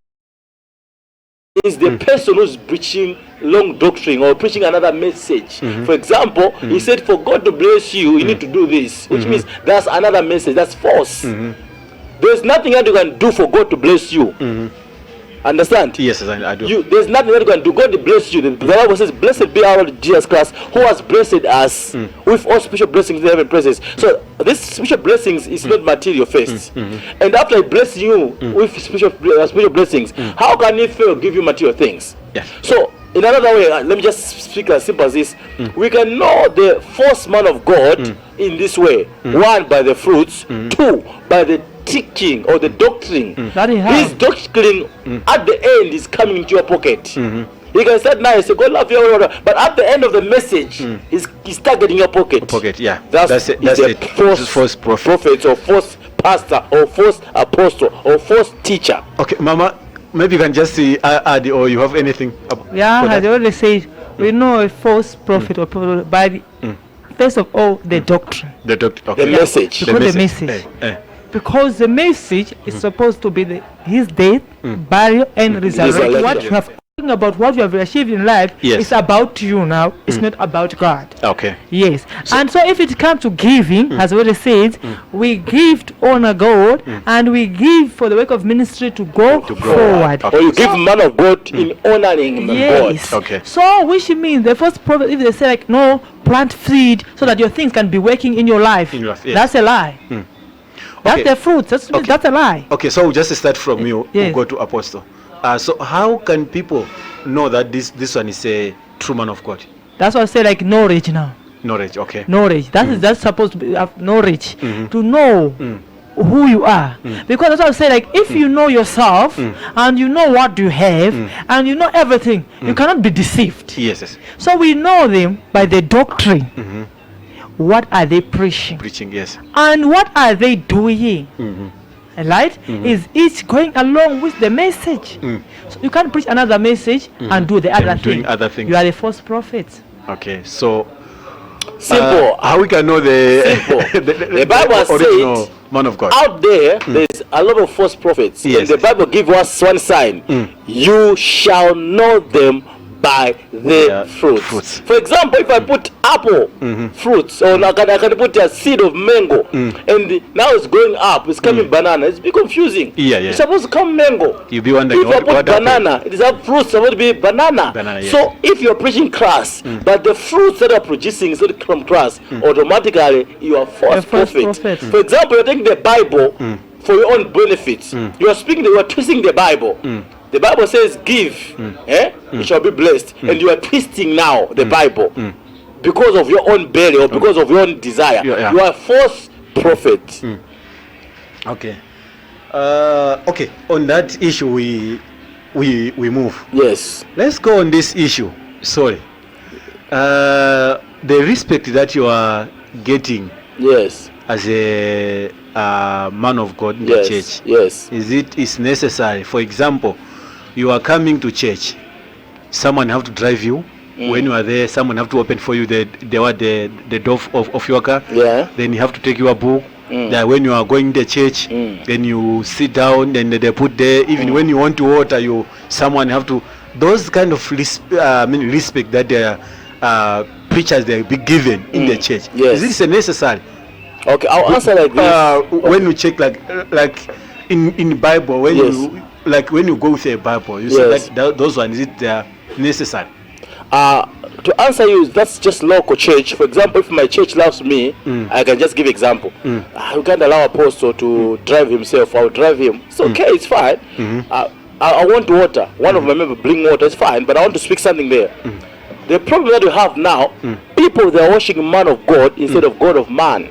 is the person who's preaching long doctrine or preaching another message. For example, he said, for God to bless you, you need to do this. Which means that's another message. That's false. There's nothing that you can do for God to bless you. Understand? Yes, I do. There's nothing that you can do. God bless you. The Bible says, blessed be our Lord Jesus Christ, who has blessed us with all spiritual blessings in heaven places. So this spiritual blessings is not material first. And after he blesses you with spiritual blessings, how can he fail give you material things? Yes. So in another way, let me just speak as simple as this. We can know the false man of God in this way. One, by the fruits. Two, by the teaching or the doctrine. His doctrine at the end is coming into your pocket. You can start nice, God love you, but at the end of the message, he's targeting your pocket. Yeah. That's it. False prophet or false pastor or false apostle or false teacher. Okay, Mama, maybe you can just add, or you have anything? Yeah, as I already said, we know a false prophet or prophet by first of all the doctrine. The doctrine. Okay. The message. Because the message. Because the message is supposed to be his death, burial, and resurrection. What you have talking about, what you have achieved in life, is about you now. It's not about God. Okay. Yes. And so if it comes to giving, as what it says, we give to honor God, and we give for the work of ministry to go forward. Okay. Or you give man of God in honoring God. Okay. So which means the first prophet, if they say like, no, plant seed so that your things can be working in your life, that's a lie. That's the fruit. That's a lie. Okay, so we'll just start from you. We'll go to Apostle. So how can people know that this one is a true man of God? That's what I say, like knowledge now. Knowledge, okay. Knowledge. That's supposed to be knowledge to know who you are. Because that's what I say, like if you know yourself and you know what you have and you know everything, you cannot be deceived. Yes. So we know them by the doctrine. What are they preaching? Yes. And what are they doing? Right? Is each going along with the message? So you can't preach another message and do the other thing. You are the false prophets. Okay, so simple. How we can know the Bible says man of God out there? There's a lot of false prophets. And the Bible gives us one sign: you shall know them by the fruits. For example, if I put apple fruits, or I can put a seed of mango, and now it's going up, it's coming banana, it's be confusing. It's supposed to come mango. You'll be wondering, if I put banana, it is a fruit supposed to be banana. So if you're preaching class, but the fruits that are producing is not from class, automatically you are false prophet. For example, you're taking the Bible for your own benefits. You are twisting the Bible. The Bible says, give, you shall be blessed. And you are twisting now the Bible because of your own belly or because of your own desire. You are a false prophet. Okay. Okay. On that issue, we move. Yes. Let's go on this issue. Sorry. The respect that you are getting. Yes. As a man of God in the church. Yes. Is necessary? For example, you are coming to church, someone have to drive you. When you are there, someone have to open for you the door of your car. Then you have to take your book. That when you are going to church, then you sit down, then they put there. Even when you want to water, someone have to. Those kind of respect that they are preachers they be given in the church. Yes. Is this necessary? Okay, I'll answer like this. When you check like in Bible, when you like when you go with a Bible, you say that those ones is it necessary? To answer you, that's just local church. For example, if my church loves me, I can just give example. You can't allow apostle to drive himself. I'll drive him. It's okay. It's fine. I want water. One of my members bring water. It's fine. But I want to speak something there. The problem that we have now, people they are worshiping man of God instead of God of man.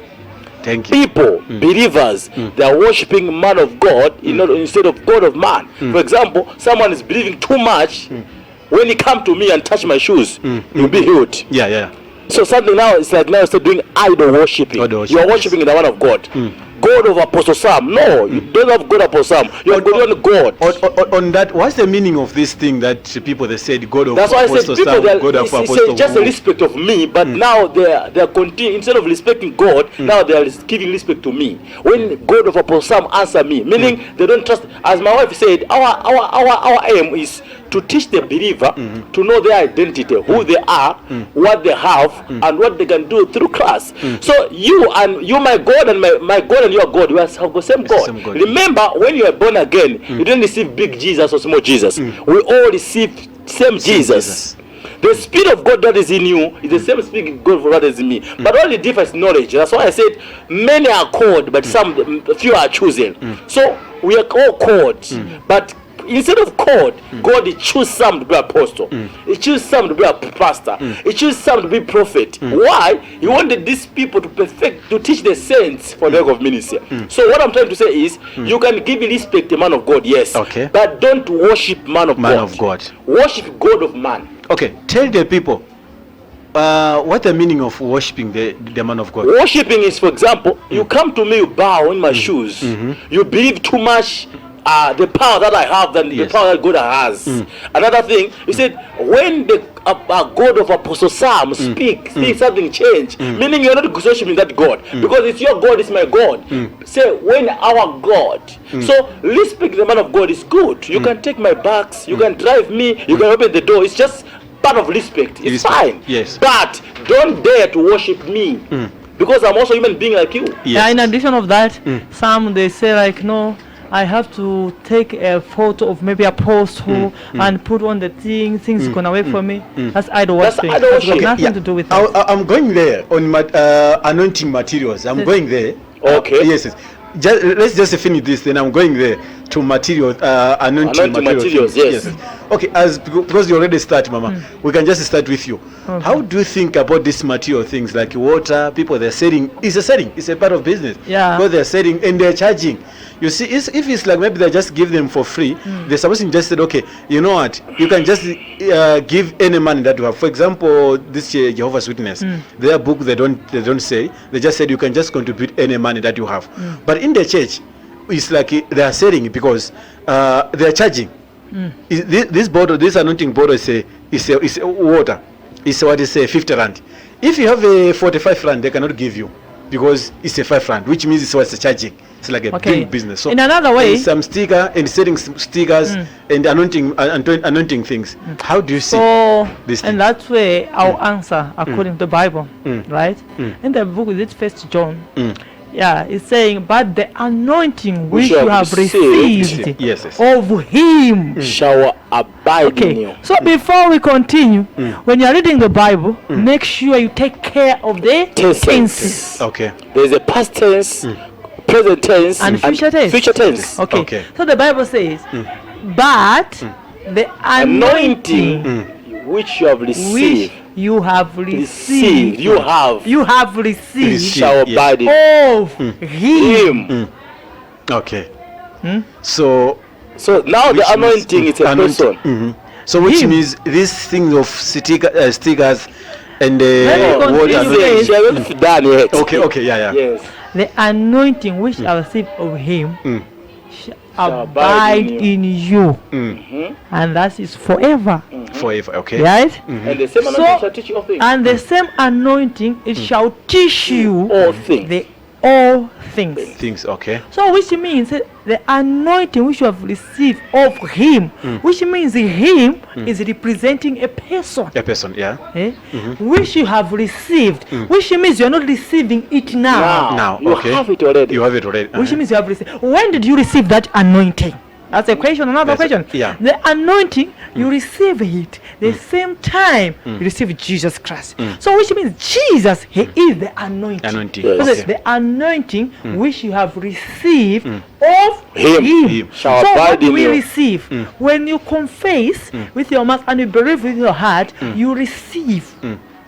Thank you. People, believers, they are worshiping man of God instead of God of man. For example, someone is believing too much. When he come to me and touch my shoes, he'll be healed. Yeah. So something now, it's like now instead doing idol worshiping. You are worshiping the one of God. God of Apostle Sam. No, you don't have God of Apostle Sam. You have God. On that, what's the meaning of this thing that people they said God of That's why Apostle I said people Sam, God of Apostle? It's just a respect of me, but now they are continuing instead of respecting God. Now they are giving respect to me. When God of Apostle Sam answer me, meaning they don't trust. As my wife said, our aim is to teach the believer to know their identity, who they are, what they have, and what they can do through Christ. So you, my God, and my God and your God, we have the same God. Remember, when you are born again, you didn't receive big Jesus or small Jesus. We all receive same Jesus. The Spirit of God that is in you is the same Spirit of God that is in me. But only difference knowledge. That's why I said many are called, but few are chosen. So we are all called, but instead of called, God he choose some to be apostle. He choose some to be a pastor. He choose some to be prophet. Why? He wanted these people to perfect, to teach the saints for the work of ministry. So what I'm trying to say is, you can give respect to man of God, yes. Okay. But don't worship man of God. Worship God of man. Okay. Tell the people what the meaning of worshiping the man of God. Worshiping is, for example, you come to me, you bow in my shoes. You believe too much. The power that I have than the power that God has. Another thing, he said, when the God of Apostle Sam speaks, something change. Meaning you're not worshiping that God. Because it's your God, it's my God. Say, when our God. So, respect the man of God is good. You can take my bags, you can drive me, you can open the door. It's just part of respect. It's fine. Yes. But don't dare to worship me. Because I'm also a human being like you. Yes. Yeah, in addition of that, some they say like, no, I have to take a photo of maybe a post and put on the things gonna work for me. That's idol worship. It's got nothing to do with that. I'm going there on anointing materials. I'm going there. Okay. Yes. Let's just finish this. Then I'm going there to materials. Anointing materials. Yes. Okay. Because you already start, Mama. We can just start with you. Okay. How do you think about these material things like water? People they're selling. It's a selling. It's a part of business. Yeah. Because they're selling and they're charging. You see, if it's like maybe they just give them for free, they're supposed to just say, okay, you know what, you can just give any money that you have. For example, this Jehovah's Witness, their book they don't say, they just said you can just contribute any money that you have. But in the church, it's like they are selling because they are charging. This bottle, this anointing bottle is water. It's what is 50 rand. If you have a 45 rand, they cannot give you because it's a 5 rand, which means it's what's charging. It's like a big business. So in another way, some sticker and selling stickers and anointing things. How do you see this thing? And that way, I'll answer according to the Bible, right? In the book, is it First John? Yeah, it's saying, but the anointing which you have received of Him shall abide in you. So before we continue, when you are reading the Bible, make sure you take care of the tenses. Okay. There's a past tense, present tense, and future tense. Okay. So the Bible says, but the anointing which you have received. You have received. You have received. Shall abide of Him. Okay. So now the anointing is a person. So which means these things of stickers and water. Okay. Yeah. Yes. The anointing which I received of Him shall abide in you, and that is forever. Forever, okay. Right? And the same anointing shall teach you all things. And the same anointing it shall teach you all things. All things. Okay. So which means the anointing which you have received of him, which means him is representing a person. A person, yeah. Which you have received, which means you are not receiving it now. You have it already. You have it already. Which means you have received. When did you receive that anointing? That's a question. Another question. Yeah. The anointing, you receive it the same time you receive Jesus Christ. So which means Jesus, he is the anointing. Yes. The anointing which you have received of him. Shall So abide what in we you. receive when you confess with your mouth and you believe with your heart, you receive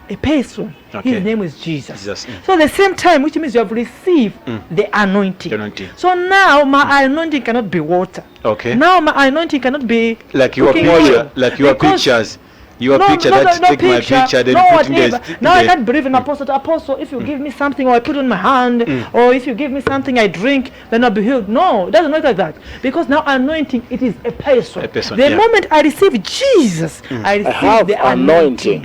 a person. His name is Jesus. So the same time, which means you have received the anointing. So So now my anointing cannot be water. okay. Now my anointing cannot be Like your cooking picture, oil. like your Because- pictures. Your picture, that's take my picture, then put in the... Now I can't believe in apostle. Apostle, if you give me something or I put on my hand, or if you give me something I drink, then I'll be healed. No, it doesn't work like that. Because now anointing, it is a person. A person, The yeah. moment I receive Jesus, I receive have the anointing.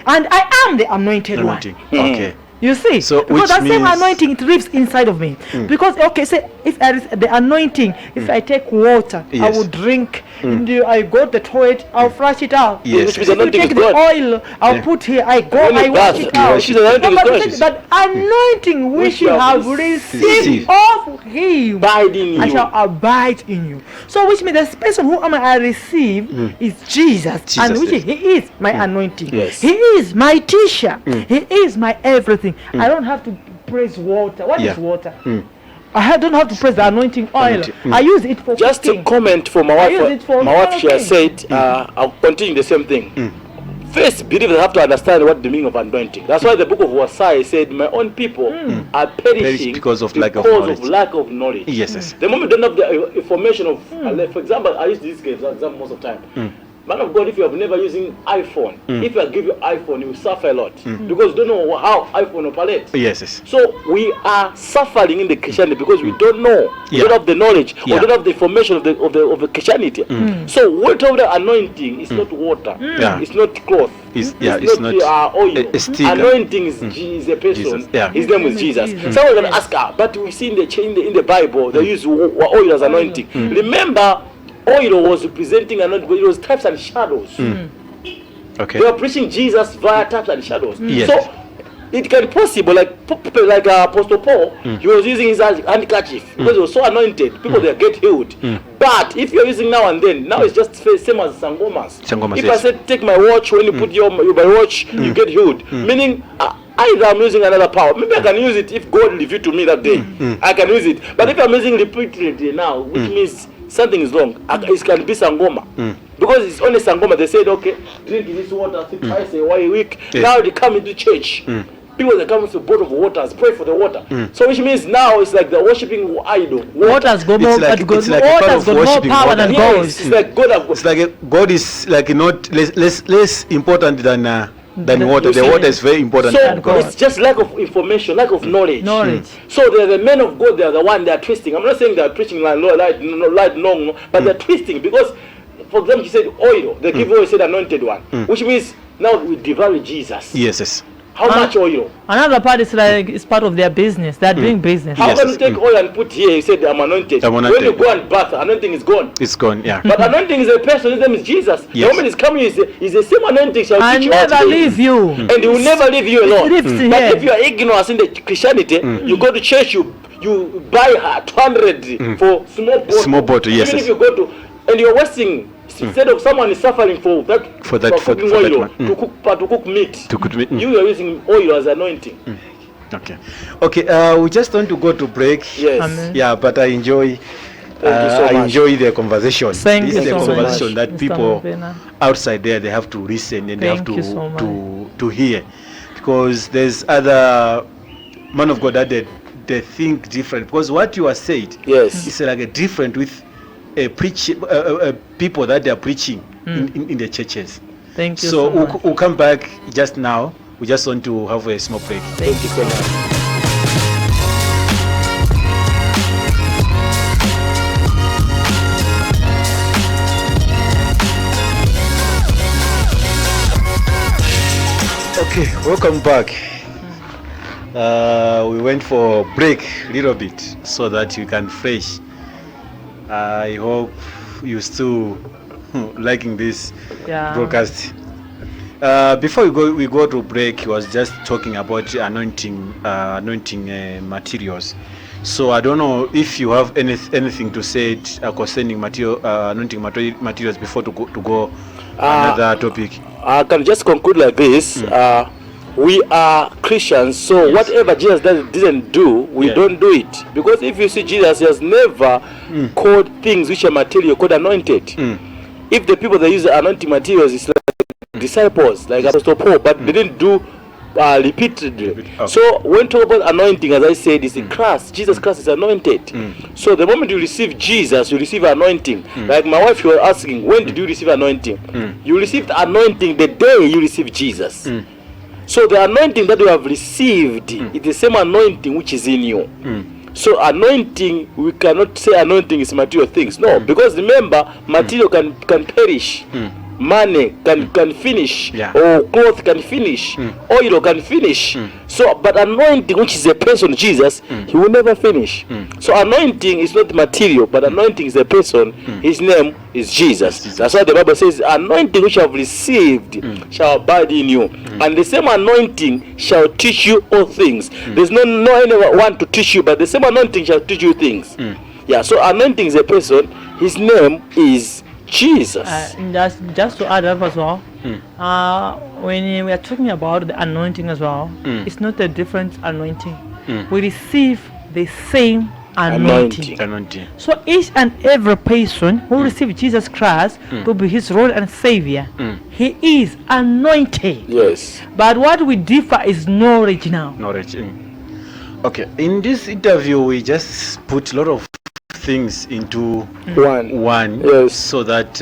And I am the anointed Anointing. one. Okay. You see, So, because which that same means- anointing, it lives inside of me. Because okay, say if I the anointing, if I take water, I Yes. will drink. And I go to the toilet, I'll flush it out. Yes. Which If means you anointing take is the God. oil, I'll put here. I go, When I you wash bath, it you out. wash it. Anointing No, is but God. you see, that anointing which you have received of him, Abide in I you. shall abide in you. So which means the person who I receive is Jesus, and which yes. he is my anointing. Yes. He is my teacher. He is my everything. I don't have to praise water. What is water? don't have to praise the anointing oil. I use it for Just cooking. to comment for my I use wife. it for My wife, she has cooking. said, I'll continue the same thing. First, believers have to understand what the meaning of anointing. That's why the book of Hosea said, my own people are perishing because of lack of knowledge. Yes. The moment you don't have the information of, for example, I use this example most of the time. Man of God, if you have never using iPhone, if I give you iPhone, you will suffer a lot because you don't know how iPhone operates. Yes. So we are suffering in the Christianity because we don't know, we don't have the knowledge, or don't have the information of the Christianity. So water of the anointing is not water, it's not cloth, It's not oil. a sticker. Anointing is a person. His name is Jesus. Someone gonna ask her, but we see in the Bible they use oil as anointing. Remember, oil was representing anointing, but it was types and shadows. Okay. They were preaching Jesus via types and shadows. Yes. So it can be possible, like Apostle Paul, he was using his handkerchief because he was so anointed. People they get healed. But if you're using now and then, now it's just same as sangomas. If I said take my watch, when you put your my watch, you get healed. Meaning either I'm using another power. Maybe I can use it if God revealed to me that day. I can use it. But if I'm using repeatedly now, which means something is wrong, it can be sangoma. Because it's only sangoma. They said, okay, drink this water twice a week. Yes. Now they come into church. People that come to boat of waters, pray for the water. So which means now it's like they're worshipping idol. Water's got more, it's like water's got more power than God. It's like God. It's like God is like not less important than water. The water is very important than So God. it's just lack of information, lack of knowledge. So the men of God, they are the one they are twisting. I'm not saying they are preaching like long, but they're twisting because, for example, you said oil. The giveaway said anointed one, which means now we devalue Jesus. Yes. How much oil? Another part is like it's part of their business. They're doing business. How can you take oil and put here? You said I'm anointed. When you go and bath, anointing is gone. It's gone, yeah. But anointing is a person. His name is Jesus. The moment is coming, is the same anointing shall I teach you how to never do leave it. you. And he will never leave you alone. It lives But here. if you are ignorant in the Christianity, you go to church, you buy 200 for small bottle. Yes. Even if you go to, and you're wasting. Instead of someone is suffering for cooking oil to cook meat, you are using oil as anointing. Okay. We just want to go to break. Yes. Amen. Yeah, but I enjoy. I enjoy the conversation. Thank you so conversation much, that Mr. people MABENA. outside there they have to listen and they have Thank you so to hear, because there's other man of God that they think different, because what you are said is like a different with people that they are preaching in the churches. Thank you so much. We'll come back just now. We just want to have a small break. Thank you so much. Okay, welcome back. We went for break a little bit so that you can fresh. I hope you still liking this broadcast. Before we go to break, he was just talking about anointing materials. So I don't know if you have anything to say concerning anointing materials before to go another topic. I can just conclude like this. We are Christians, so whatever Jesus didn't do, we don't do it. Because if you see, Jesus has never called things which are material called anointed. If the people that use the anointing materials is like disciples, like Apostle Paul, but they didn't do repeatedly. So when talk about anointing, as I said, is in Christ. Jesus Christ is anointed. So the moment you receive Jesus, you receive anointing. Like my wife, you were asking, when did you receive anointing? You received anointing the day you received Jesus. So the anointing that you have received is the same anointing which is in you. So anointing, we cannot say anointing is material things. No, because remember, material can perish. Money can finish, or cloth can finish, oil can finish. So, but anointing, which is a person, Jesus, he will never finish. So anointing is not material, but anointing is a person. His name is Jesus. That's why the Bible says, anointing which you have received shall abide in you, and the same anointing shall teach you all things. There's no anyone to teach you, but the same anointing shall teach you things. So anointing is a person. His name is Jesus. Just to add up as well, when we are talking about the anointing as well, it's not a different anointing. We receive the same anointing. So each and every person who receives Jesus Christ to be his Lord and Savior, he is anointed. Yes. But what we differ is knowledge now. Okay, in this interview we just put a lot of things into one so that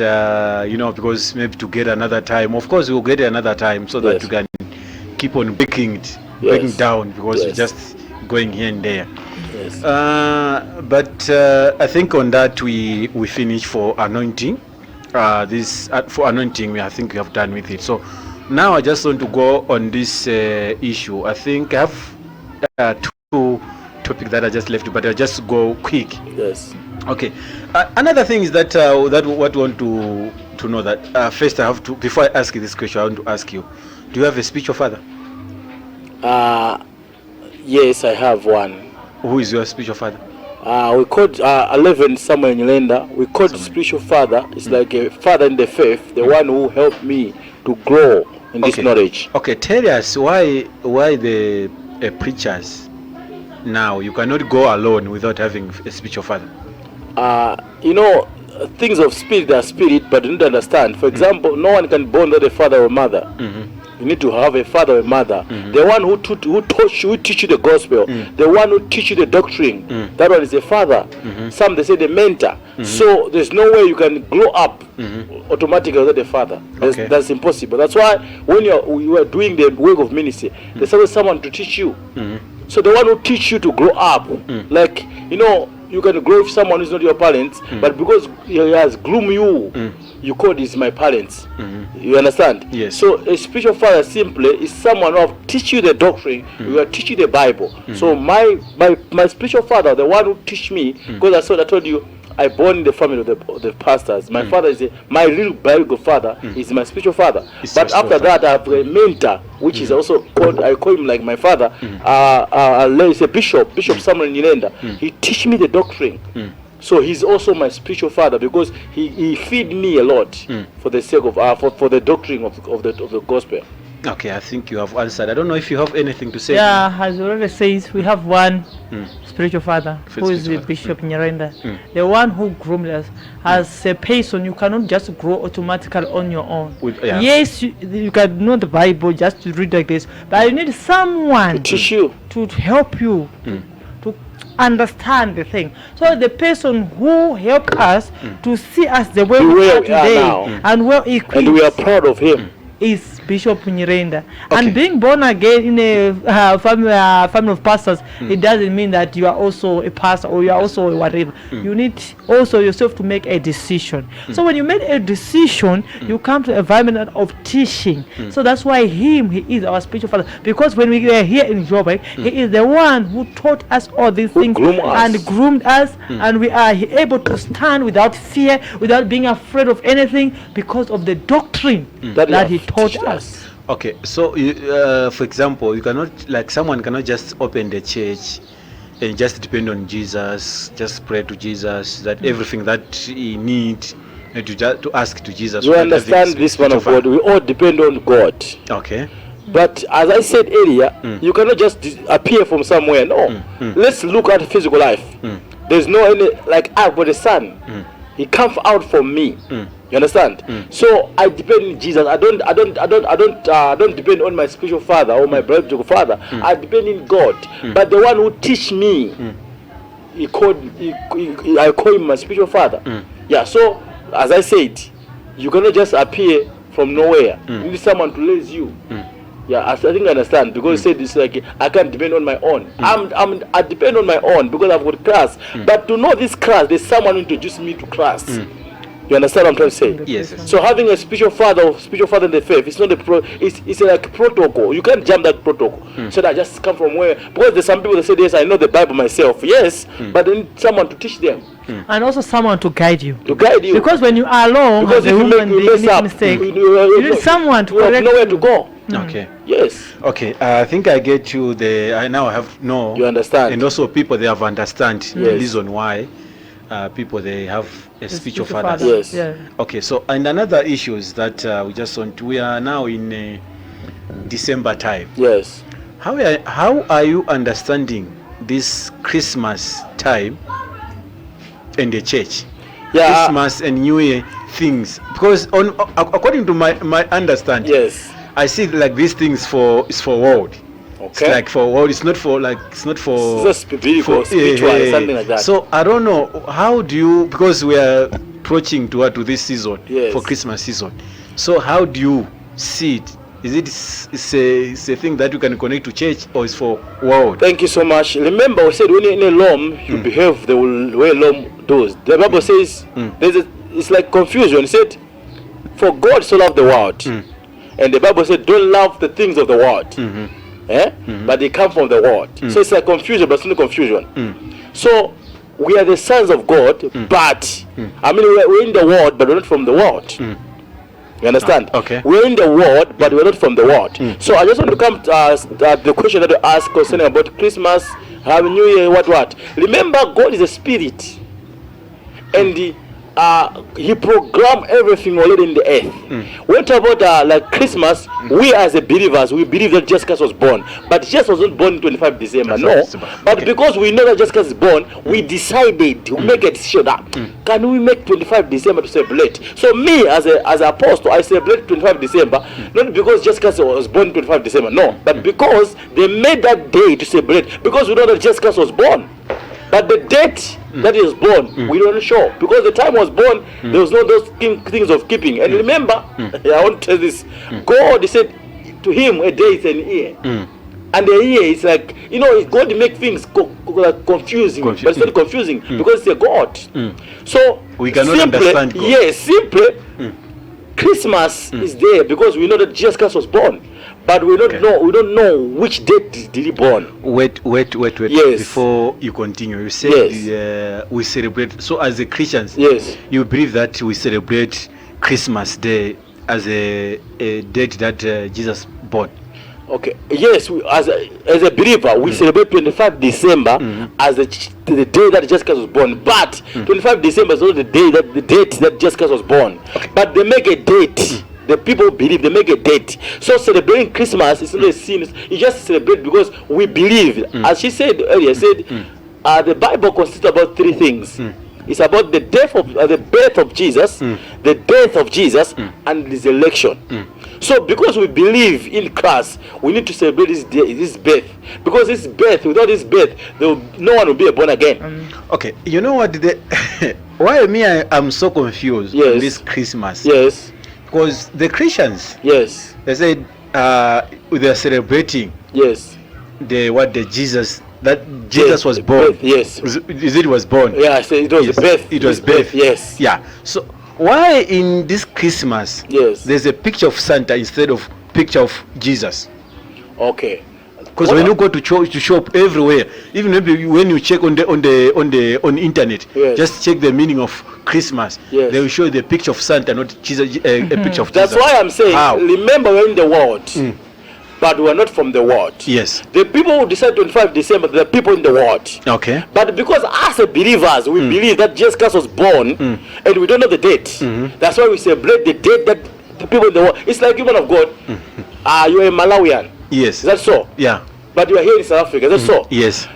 because maybe to get another time, of course we'll get another time so that you can keep on breaking down, because we're just going here and there. But I think on that we finish for anointing. For anointing, I think we have done with it. So now I just want to go on this issue. I think I have two topic that I just left, but I'll just go quick. Okay. Another thing is that what I want to know that first I have to, before I ask you this question, I want to ask you, do you have a spiritual father? Yes, I have one. Who is your spiritual father? We called 11 somewhere in Uganda. We called spiritual father. It's like a father in the faith, the one who helped me to grow in this knowledge. Okay, tell us why the preachers now you cannot go alone without having a spiritual father. Things of spirit are spirit, but you need to understand. For example, no one can born without a father or mother. You need to have a father or mother. The one who teach you the gospel, the one who teach you the doctrine, that one is a father. Some they say the mentor. So there's no way you can grow up automatically without a father. That's impossible. That's why when you are doing the work of ministry, there's always someone to teach you. So the one who teach you to grow up, like you can grow if someone is not your parents, but because he has groomed you, you call this my parents. You understand? Yes. So a spiritual father simply is someone who will teach you the doctrine, who will teach you the Bible. So my spiritual father, the one who teach me, because I told you, I born in the family of the pastors. My father is my real biological father is my spiritual father. But after that, I have a mentor, which is also called, I call him like my father. He's a Bishop Samuel Nyilenda. He teach me the doctrine. So he's also my spiritual father, because he feed me a lot for the sake of for the doctrine of the gospel. Okay, I think you have answered. I don't know if you have anything to say. Yeah, as already says, we have one spiritual father, who is the Bishop Nyirenda, the one who groomed us. As a person, you cannot just grow automatically on your own. Yes, you can know the Bible just to read like this, but you need someone to teach you, to help you to understand the thing. So the person who helped us to see us the way we are today and well equipped, and we are proud of him, is Bishop Nyirenda. And being born again in a family of pastors, it doesn't mean that you are also a pastor or you are also a whatever. You need also yourself to make a decision. So when you make a decision, you come to an environment of teaching. So that's why he is our spiritual father. Because when we are here in Joburg, he is the one who taught us all these things and groomed us, and we are able to stand without fear, without being afraid of anything, because of the doctrine that he taught us. Okay, so for example, you cannot, like, someone cannot just open the church and just depend on Jesus, just pray to Jesus, that everything that he needs to ask to Jesus. You understand this one of God? We all depend on God. Okay. But as I said earlier, you cannot just appear from somewhere. No. Let's look at physical life. There's no any, like, but the Son, he comes out from me. You understand? So I depend on Jesus. I don't depend on my spiritual father or my biological father. I depend on God. But the one who teach me, I call him my spiritual father. Yeah. So as I said, you cannot just appear from nowhere. You need someone to raise you. Yeah, I think I understand, because you said it's like I can't depend on my own. I depend on my own because I've got class. But to know this class, there's someone who introduced me to class. You understand what I'm trying to say? Yes. So having a spiritual father in the faith, it's not it's like protocol. You can't jump that protocol. So that just come from where? Because there's some people that say, yes, I know the Bible myself. Yes, but they need someone to teach them. And also someone to guide you. To guide you. Because when you are alone, because as a woman, you make mistake. You need someone to correct you. Nowhere to go. Okay. Yes. Okay. I think I get you. I now have no. You understand. And also people, they have understand the reason why people, they have a spiritual father. Yes. Yeah. Okay. So, and another issue is that we are now in December time. Yes. How are you understanding this Christmas time in the church? Yeah. Christmas and New Year things, because according to my understanding, yes, I see like these things it's for world. Okay. It's like for world. It's not for spiritual, something like that. So I don't know, how do you, because we are approaching to this season, for Christmas season. So how do you see it? Is it a thing that you can connect to church, or is for world? Thank you so much. Remember, we said when you're in a Lom, you behave the way Lom does. The Bible says it's like confusion. It said, for God so loved the world. And the Bible said, don't love the things of the world. But they come from the world. So it's like confusion, but it's not confusion. So we are the sons of God, but I mean, we're in the world, but we're not from the world. You understand? Okay. We're in the world, but we're not from the world. So I just want to come to the question that you asked concerning about Christmas, Happy New Year, what. Remember, God is a spirit, and he programmed everything already in the earth. What about like Christmas? We as a believers, we believe that Jesus Christ was born, but Jesus wasn't born 25 December. But because we know that Jesus Christ is born, we decided to make a decision that can we make 25 December to celebrate. So me as an apostle, I celebrate 25 December, not because Jesus Christ was born 25 December, no, but because they made that day to celebrate, because we know that Jesus Christ was born. But the date that he was born, we don't show, because the time was born, there was no those things of keeping. And remember, I want to tell this, God, he said to him, a day is an year. And the year is like, God make things confusing, but it's not confusing because it's a God. So we cannot understand God. Yes, simply, Christmas is there because we know that Jesus Christ was born. But we don't know which date did he born. Wait. Yes. Before you continue, you said we celebrate. So as a Christians, you believe that we celebrate Christmas Day as a date that Jesus born. Okay. Yes, as a believer, we celebrate 25 December as the day that Jesus Christ was born. But 25 December is not the date that Jesus Christ was born. Okay. But they make a date. The people believe, they make a date. So celebrating Christmas is not a sin. You just celebrate because we believe. As she said earlier, the Bible consists about three things. It's about the birth of Jesus, the death of Jesus, and his election. So because we believe in Christ, we need to celebrate this birth. Because this birth, without this birth, no one will be born again. Okay, you know what? Why I'm so confused on this Christmas? Yes. Because the Christians, Yes. they said they are celebrating Yes. the Jesus, that Jesus was born. Birth, yes. Is it was born? Yeah, I said it was Yes. birth. It was birth. Yes. Yeah. So why in this Christmas Yes. there's a picture of Santa instead of picture of Jesus? Okay. Because when you go to shop everywhere, even maybe when you check on the internet, Yes. just check the meaning of Christmas. Yes. They will show the picture of Santa, not Jesus, a picture of That's Jesus. why I'm saying, How? remember we're in the world, but we're not from the world. Yes. The people who decide 25 December, they're people in the world. Okay. But because as a believers, we believe that Jesus Christ was born, and we don't know the date. That's why we celebrate the date that the people in the world. It's like human of God. You're a Malawian. Yes. Is that so? Yeah. But you are here in South Africa. Is that so? Yes.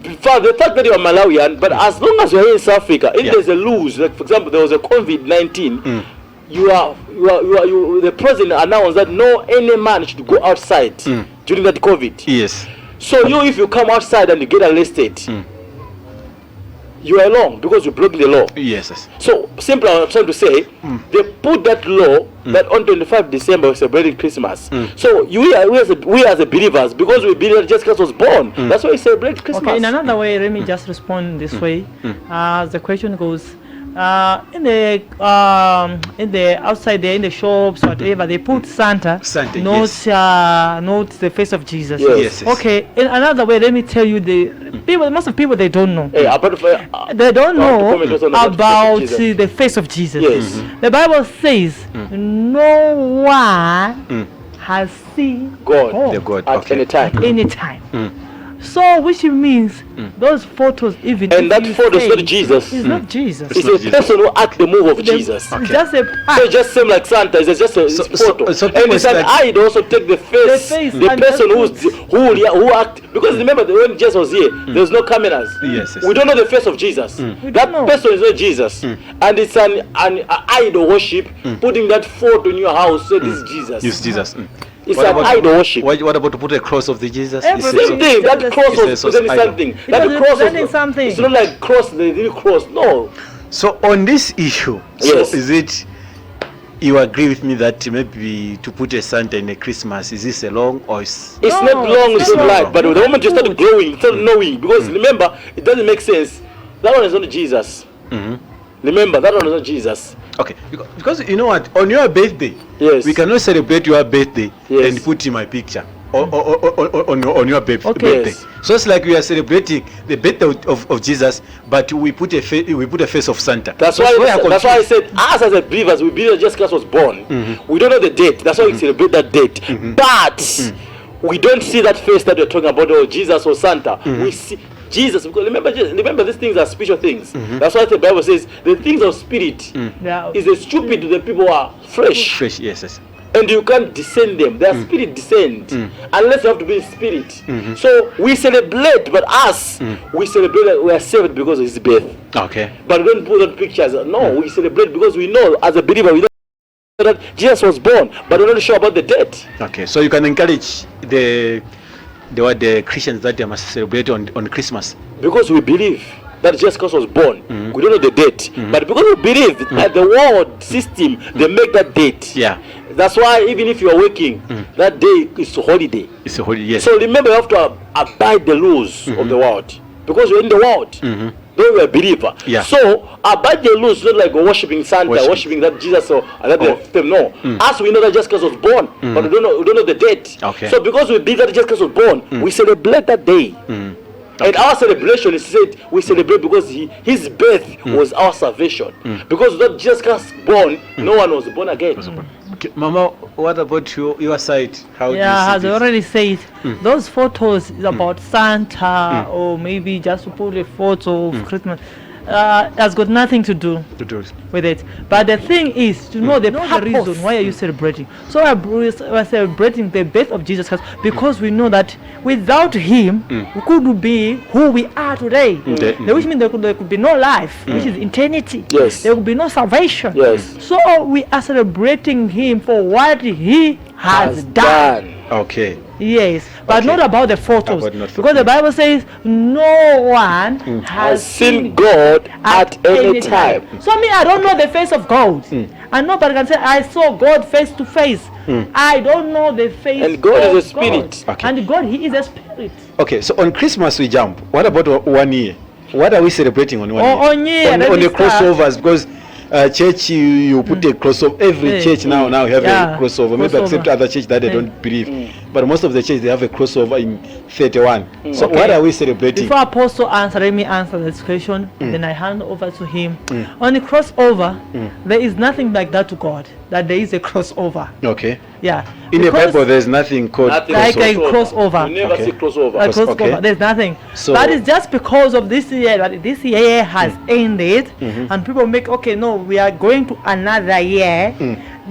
For the fact that you are Malawian, but as long as you are here in South Africa, if Yeah. there's a lose, like for example, there was a COVID-19, the president announced that any man should go outside during that COVID. Yes. So if you come outside and you get arrested, you are wrong because you broke the law. Yes. So simply, I'm trying to say, they put that law that on 25 December we're celebrating Christmas. So we as a believers, because we believe that Jesus Christ was born, that's why we celebrate Christmas. Okay, in another way, let me just respond this way. The question goes, in the outside there in the shops, whatever, they put Santa, not the face of Jesus. Yes. Okay, in another way, let me tell you, most of people, they don't know. They don't know about the face of Jesus. Yes. The Bible says no one has seen God, the God at any time. Anytime. So, which means those photos, even and that photo is not Jesus. It's not Jesus. It's a person who act the move of Jesus. It's just a So it just seems like Santa. It's just a photo. So and it's an idol also take the face, the person who act. Because remember, when Jesus was here, there was no cameras. Yes. We don't know the face of Jesus. That person is not Jesus, and it's an idol worship. Putting that photo in your house, say this is Jesus. It's Jesus. It's an idol worship. What about to put a cross of the Jesus? Same thing. That cross was presenting something. That cross was something. It's not like cross, the real cross. No. So on this issue, yes. So is it you agree with me that maybe to put a Santa in a Christmas, is this a long or it's not long, it's not light. But the moment you start growing, start knowing, because remember, it doesn't make sense. That one is not Jesus. Remember, that one is not Jesus. Okay, because you know what, on your birthday, yes, we cannot celebrate your birthday yes. and put in my picture on your birthday. Okay. Yes. So it's like we are celebrating the birthday of Jesus, but we put a face of Santa. That's why I said, us as a believers, we believe that Jesus Christ was born. We don't know the date. That's why we celebrate that date. But we don't see that face that you're talking about, or Jesus or Santa. We see Jesus, because remember these things are spiritual things. That's why the Bible says the things of spirit is a stupid to the people who are fresh. Yes. And you can't descend them. Their spirit descend unless you have to be in spirit. So we celebrate, but we celebrate that we are saved because of his birth. Okay. But we don't put on pictures. No, we celebrate because we know as a believer we know that Jesus was born, but we're not sure about the date. Okay, so you can encourage the Christians that they must celebrate on Christmas. Because we believe that Jesus Christ was born. We don't know the date. But because we believe that the world system, they make that date. Yeah. That's why even if you are working, that day is a holiday. It's a holiday, yes. So remember, you have to abide the rules of the world. Because you're in the world. Though you're a believer. Yeah. So abide the rules, not like worshiping Santa, worshiping that Jesus or another them. No. As we know that Jesus Christ was born, but we don't know the date. Okay. So because we believe that Jesus Christ was born, we celebrate that day. Okay. And our celebration is said we celebrate because his birth was our salvation. Because that Jesus Christ born, no one was born again. Okay, Mama, what about your side? How do you see as I this? already said, those photos is about Santa or maybe just to put a photo of Christmas. Has got nothing to do with it. But the thing is to know the reason why are you celebrating. So we're celebrating the birth of Jesus Christ because we know that without him we couldn't be who we are today. Which means there could be no life, which is eternity. Yes. There could be no salvation. Yes. So we are celebrating him for what he has done. Okay. Yes, but Okay. not about the photos. About not Because the Bible says no one has seen God at any time. So me, I don't know the face of God. And nobody can say, I saw God face to face. I don't know the face And God of is a spirit. God. Okay. And God, He is a spirit. Okay, so on Christmas we jump. What about 1 year? What are we celebrating on 1 year? On year, on let the me start. crossovers, because church you put a crossover. Every church now you have a crossover. Maybe except other church that they don't believe. But most of the church they have a crossover in 31. So what are we celebrating? Before Apostle answer, let me answer this question. Then I hand over to him. On the crossover, there is nothing like that to God. That there is a crossover. Okay. Yeah. In the Bible, there's nothing called like a crossover. You never see crossover. A crossover. Okay. There's nothing. So that is just because of this year. That this year has ended, and people make we are going to another year.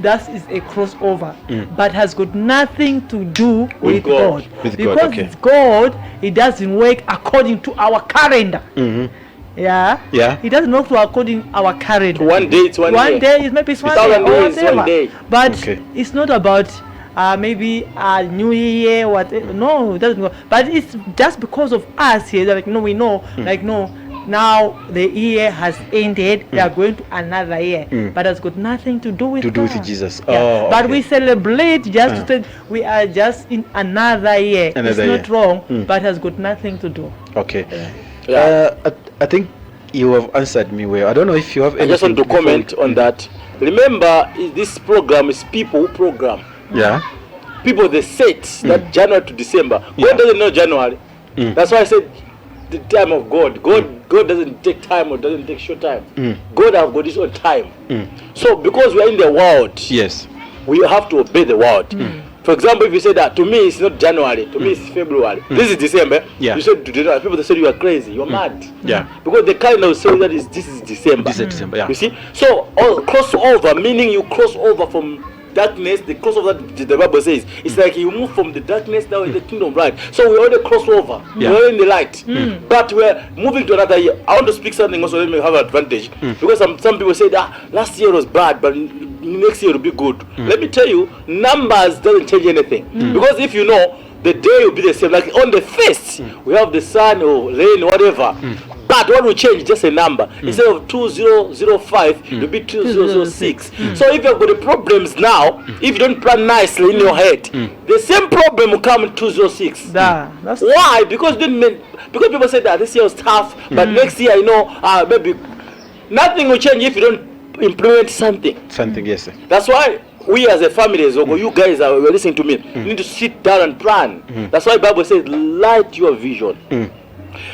That is a crossover, but has got nothing to do with God. With because God, okay. it's God, He doesn't work according to our calendar. Yeah. It doesn't work according to our calendar. One day it's one One year. day is maybe it's 1 day or days, whatever. 1 day. But it's not about maybe a new year, whatever. No, it doesn't go. But it's just because of us here that we know, now the year has ended, we are going to another year. But it's got nothing to do with Jesus. Yeah. But we celebrate just to say we are just in another year. It's not wrong, but has got nothing to do. Okay. I think you have answered me well. I don't know if you have anything. I just want to comment on that. Remember, this program is people who program. Yeah. People they set that January to December. God doesn't know January. That's why I said the time of God. God doesn't take time or doesn't take short time. God have got his own time. So because we are in the world, yes, we have to obey the word. For example, if you say that to me it's not January, to me it's February, this is December, you said to January, people they say you are crazy, you are mad. Yeah. Because the calendar will say that this is December. This is December, yeah. You see? So crossover, meaning you cross over from darkness, the crossover that the Bible says, it's like you move from the darkness now in the kingdom of light. So we already cross over. We're in the light. But we're moving to another year. I want to speak something also, let me have an advantage. Because some people say that last year was bad, but next year will be good. Let me tell you, numbers doesn't change anything. Because if you know, the day will be the same. Like on the first, we have the sun or rain, whatever. But what will change? Just a number. Instead of 2005, it will be 2006. So if you've got the problems now, if you don't plan nicely in your head, the same problem will come in 2006. Why? Because people say that this year was tough, but next year, maybe nothing will change if you don't implement something. Something, yes, sir. That's why we as a family, you guys are listening to me, you need to sit down and plan. That's why the Bible says, light your vision.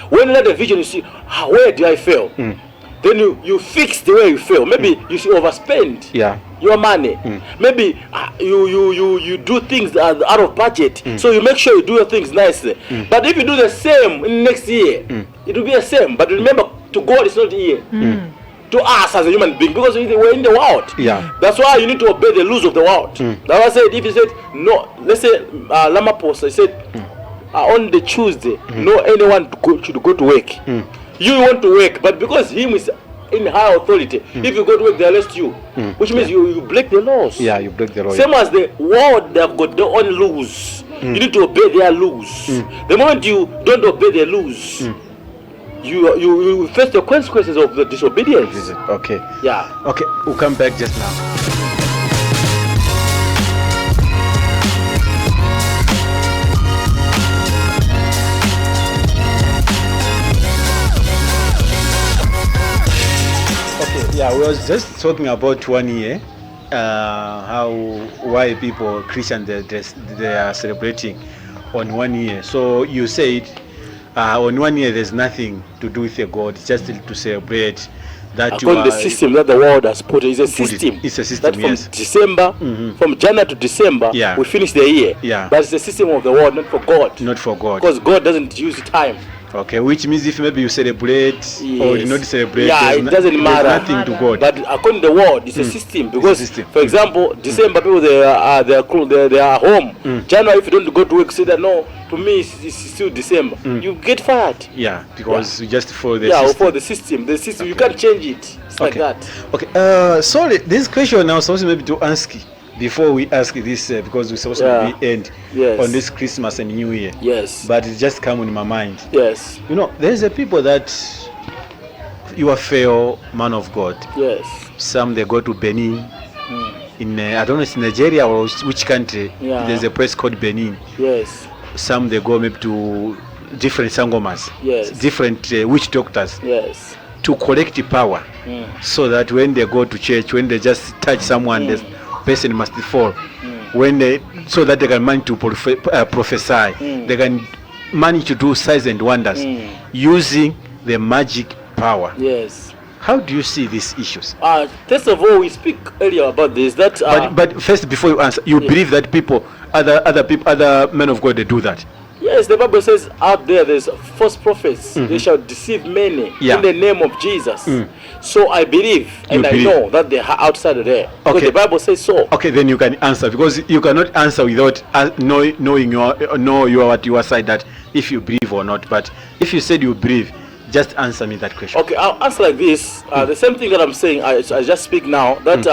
When you light the vision, you see, where do I fail? Then you fix the way you fail. Maybe you should overspend your money. Maybe you do things that are out of budget. So you make sure you do your things nicely. But if you do the same in next year, it will be the same. But remember, to God it's not the year. To us as a human being, because we're in the world. That's why you need to obey the laws of the world. That's why I said, if you said no, let's say Lama Post, I said on the Tuesday, no anyone should go to work. You want to work, but because him is in high authority, if you go to work, they arrest you, which means you break the laws. Yeah, you break the law. Same as the world, they have got their own laws. You need to obey their laws. The moment you don't obey their laws, you face the consequences of the disobedience. Okay. Yeah. Okay, we'll come back just now. Yeah, we was just talking about 1 year, why people Christians they are celebrating on 1 year. So you said on 1 year there's nothing to do with a God, it's just to celebrate that according to the system that the world has put, it's a system. It's a system. That from December, from January to December, we finish the year. But it's the system of the world, not for God. Not for God. Because God doesn't use time. Okay, which means if maybe you celebrate or you not celebrate, it doesn't matter. Nothing to God. But according to the world, it's a system. Because, for example, December people they are home. January, if you don't go to work, say that no, to me it's still December. You get fired. Yeah, because you just follow the system. For the system. The system you can't change it. It's like that. Okay. Sorry, this question I was supposed maybe to ask before we ask this, because we're supposed to be end on this Christmas and New Year. Yes. But it just come in my mind. Yes. You know, there's a people that you are fair man of God. Yes. Some they go to Benin. In I don't know, it's Nigeria or which country. Yeah. There's a place called Benin. Yes. Some they go maybe to different sangomas. Yes. Different witch doctors. Yes. To collect the power, so that when they go to church, when they just touch someone, the person must fall. When they, so that they can manage to prophesy, they can manage to do signs and wonders using the magic power. Yes. How do you see these issues? First of all, we speak earlier about this. That but first, before you answer, you believe that people, other people, other men of God, they do that? Yes, the Bible says out there's false prophets. They shall deceive many in the name of Jesus. So I believe, and I know that they are outside of there. Because the Bible says so. Okay, then you can answer, because you cannot answer without knowing your side, that if you believe or not. But if you said you believe, just answer me that question. Okay, I'll answer like this. The same thing that I'm saying, I just speak now, that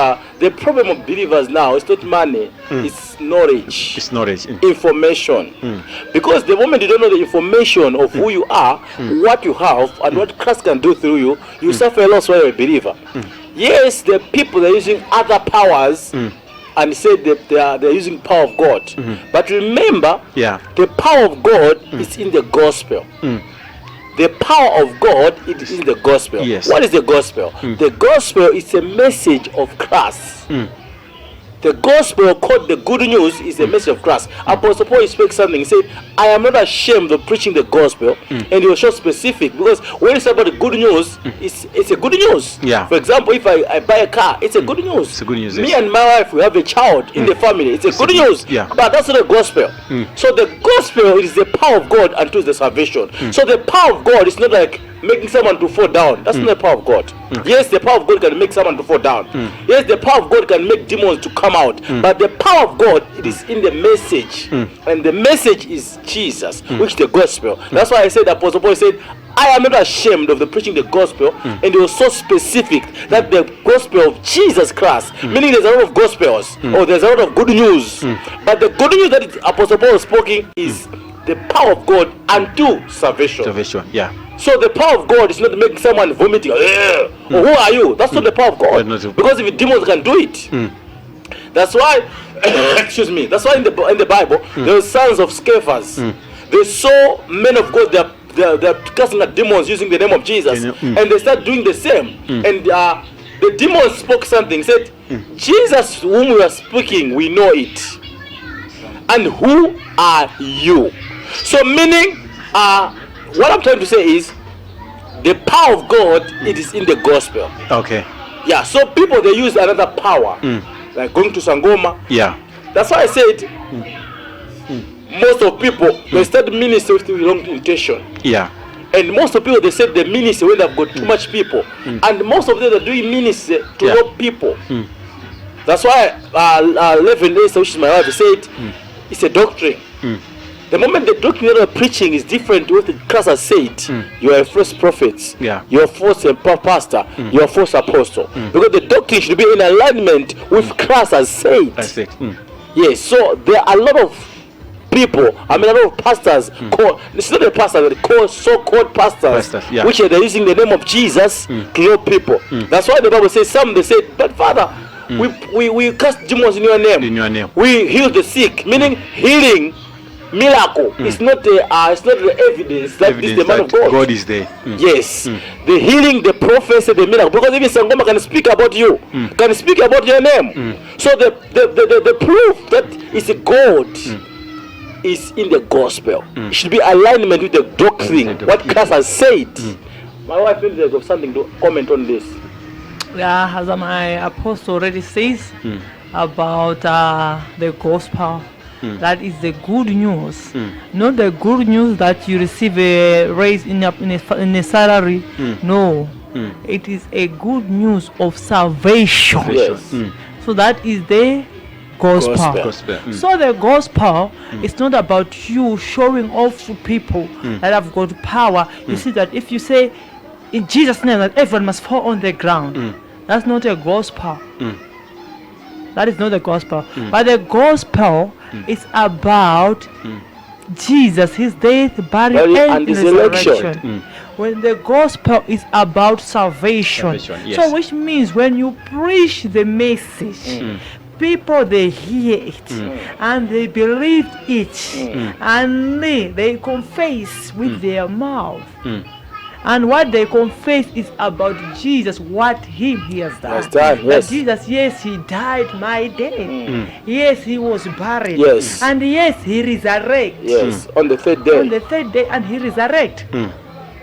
the problem of believers now is not money, it's knowledge. It's knowledge. Information. Because the moment you don't know the information of who you are, what you have, and what Christ can do through you, you suffer a loss when you're a believer. Yes, the people are using other powers, and said that they're using power of God. But remember, the power of God is in the gospel. The power of God, it is in the gospel. Yes. What is the gospel? The gospel is a message of Christ. The gospel, called the good news, is a message of Christ. Apostle Paul spoke something. He said, I am not ashamed of preaching the gospel. And he was so specific, because when it's about the good news, it's a good news. For example, if I buy a car, it's a good news. It's a good news. Me and my wife, we have a child in the family. It's a good news. But that's not the gospel. So the gospel is the power of God unto the salvation. So the power of God is not like making someone to fall down. That's not the power of God. Yes, the power of God can make someone to fall down. Yes, the power of God can make demons to come out. But the power of God, it is in the message. And the message is Jesus, which is the gospel. That's why I said, Apostle Paul said, I am not ashamed of the preaching the gospel. And it was so specific that the gospel of Jesus Christ, meaning there's a lot of gospels, or there's a lot of good news. But the good news that Apostle Paul was speaking is the power of God unto salvation. So the power of God is not making someone vomiting. Or who are you? That's not the power of God. Because if demons can do it. That's why, excuse me. That's why in the Bible there are sons of Scaphers. They saw men of God. They're casting out demons using the name of Jesus, and they start doing the same. And the demons spoke something. Said, Jesus, whom we are speaking, we know it. And who are you? So meaning, what I'm trying to say is, the power of God, it is in the gospel. Yeah, so people, they use another power, like going to Sangoma. That's why I said, most of people, they start ministry with the wrong intention. And most of people, they said the ministry when they've got too much people. And most of them are doing ministry to help people. That's why Reverend Esther, which is my wife, said, it's a doctrine. The moment the doctrine that you're preaching is different to what the Christ has said, you are a false prophet, you are a false pastor, you are a false apostle. Because the doctrine should be in alignment with Christ has said. Yes, so there are a lot of people, a lot of pastors called, it's not a pastor, they call so-called pastors, which are using the name of Jesus to help people. That's why the Bible says, some they say, but Father, we cast demons in your name. We heal the sick, meaning healing. Miracle is not the evidence that this is the man of God. God is there. Yes, the healing, the prophecy, the miracle. Because even Sangoma can speak about you, can speak about your name. So the proof that it's a God is in the gospel. It should be alignment with the doctrine, what Christ has said. My wife feels there's something to comment on this. As my apostle already says about the gospel. That is the good news, not the good news that you receive a raise in a salary. No, it is a good news of salvation. So that is the gospel. So the gospel is not about you showing off to people that have got power. You see that if you say in Jesus' name that everyone must fall on the ground, that's not a gospel. That is not the gospel. But the gospel is about Jesus, his death, burial, and resurrection. When the gospel is about salvation. So which means when you preach the message, people, they hear it and they believe it and they confess with their mouth. And what they confess is about Jesus, what he has done. Yes. Jesus, yes, he died my death. Yes, he was buried. Yes. And yes, he resurrected. Yes, on the third day. On the third day, and he resurrected.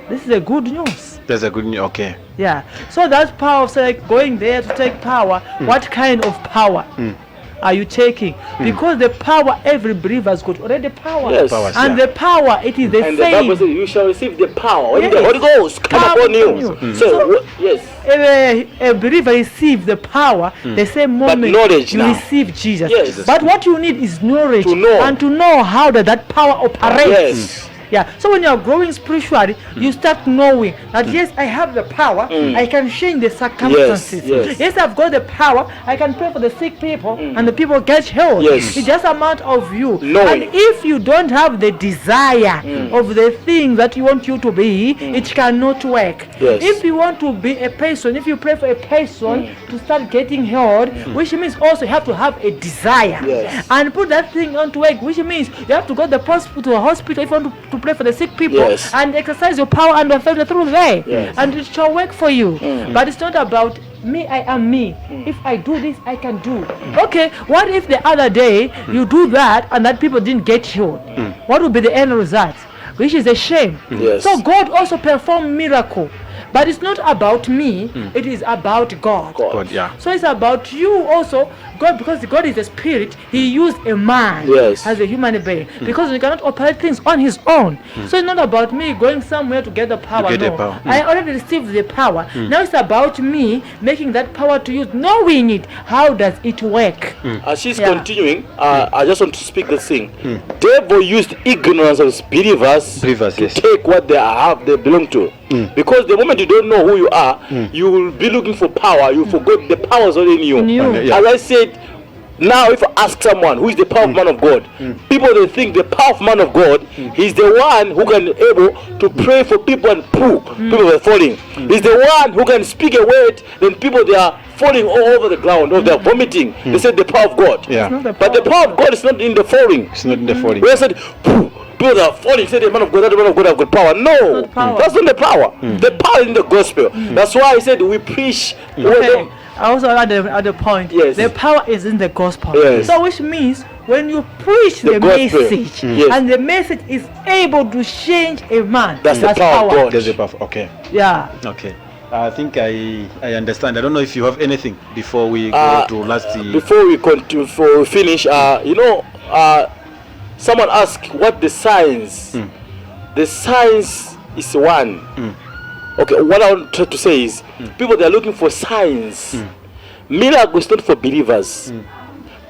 This is a good news. That's a good news. Okay. Yeah. So that power of going there to take power, what kind of power are you taking? Because the power, every believer has got already power. Yes. And the power, it is the and same. The Bible says you shall receive the power when the Holy Ghost come upon you. So yes. A believer receives the power the same moment you receive Jesus. Yes. But what you need is knowledge and to know how that power operates. Yes. Yeah. So when you are growing spiritually, you start knowing that yes, I have the power. I can change the circumstances. Yes, I've got the power. I can pray for the sick people, and the people get healed. Yes. It's just a matter of you. Knowing. And if you don't have the desire of the thing that you want you to be, it cannot work. Yes. If you want to be a person, if you pray for a person to start getting healed, which means also you have to have a desire and put that thing on to work, which means you have to go to the hospital if you want to pray for the sick people and exercise your power and authority through there, and it shall work for you. But it's not about me, I am me. If I do this, I can do. Okay, what if the other day you do that and that people didn't get healed? What would be the end result? Which is a shame. So God also performed miracle. But it's not about me, it is about God. So it's about you also, God, because God is a spirit, he used a man as a human being. Because he cannot operate things on his own. So it's not about me going somewhere to get the power. I already received the power. Now it's about me making that power to use, knowing it. How does it work? As she's continuing, I just want to speak this thing. Devil used ignorance of believers to take what they have, they belong to. Because the moment you don't know who you are, you will be looking for power. You forgot the power is already in you. As I said, now if I ask someone who is the powerful man of God, people they think the powerful man of God, he's the one who can able to pray for people and pull people are falling. He's the one who can speak a word, then people they are falling all over the ground or they are vomiting. They said the power of God. But the power of God is not in the falling. It's not in the falling. We said, people are falling, say the man of God, that man of God have got power. No, that's not the power. The power is in the gospel. That's why I said we preach. I also add the point. The power is in the gospel. So which means when you preach the message and the message is able to change a man, that's the power of God. That's the power. Okay. Yeah. Okay. I think I understand. I don't know if you have anything before we go to last. Before we continue, before we finish, someone asked what the science. The science is one. Okay, what I want to say is people they are looking for signs. Miracle is not for believers.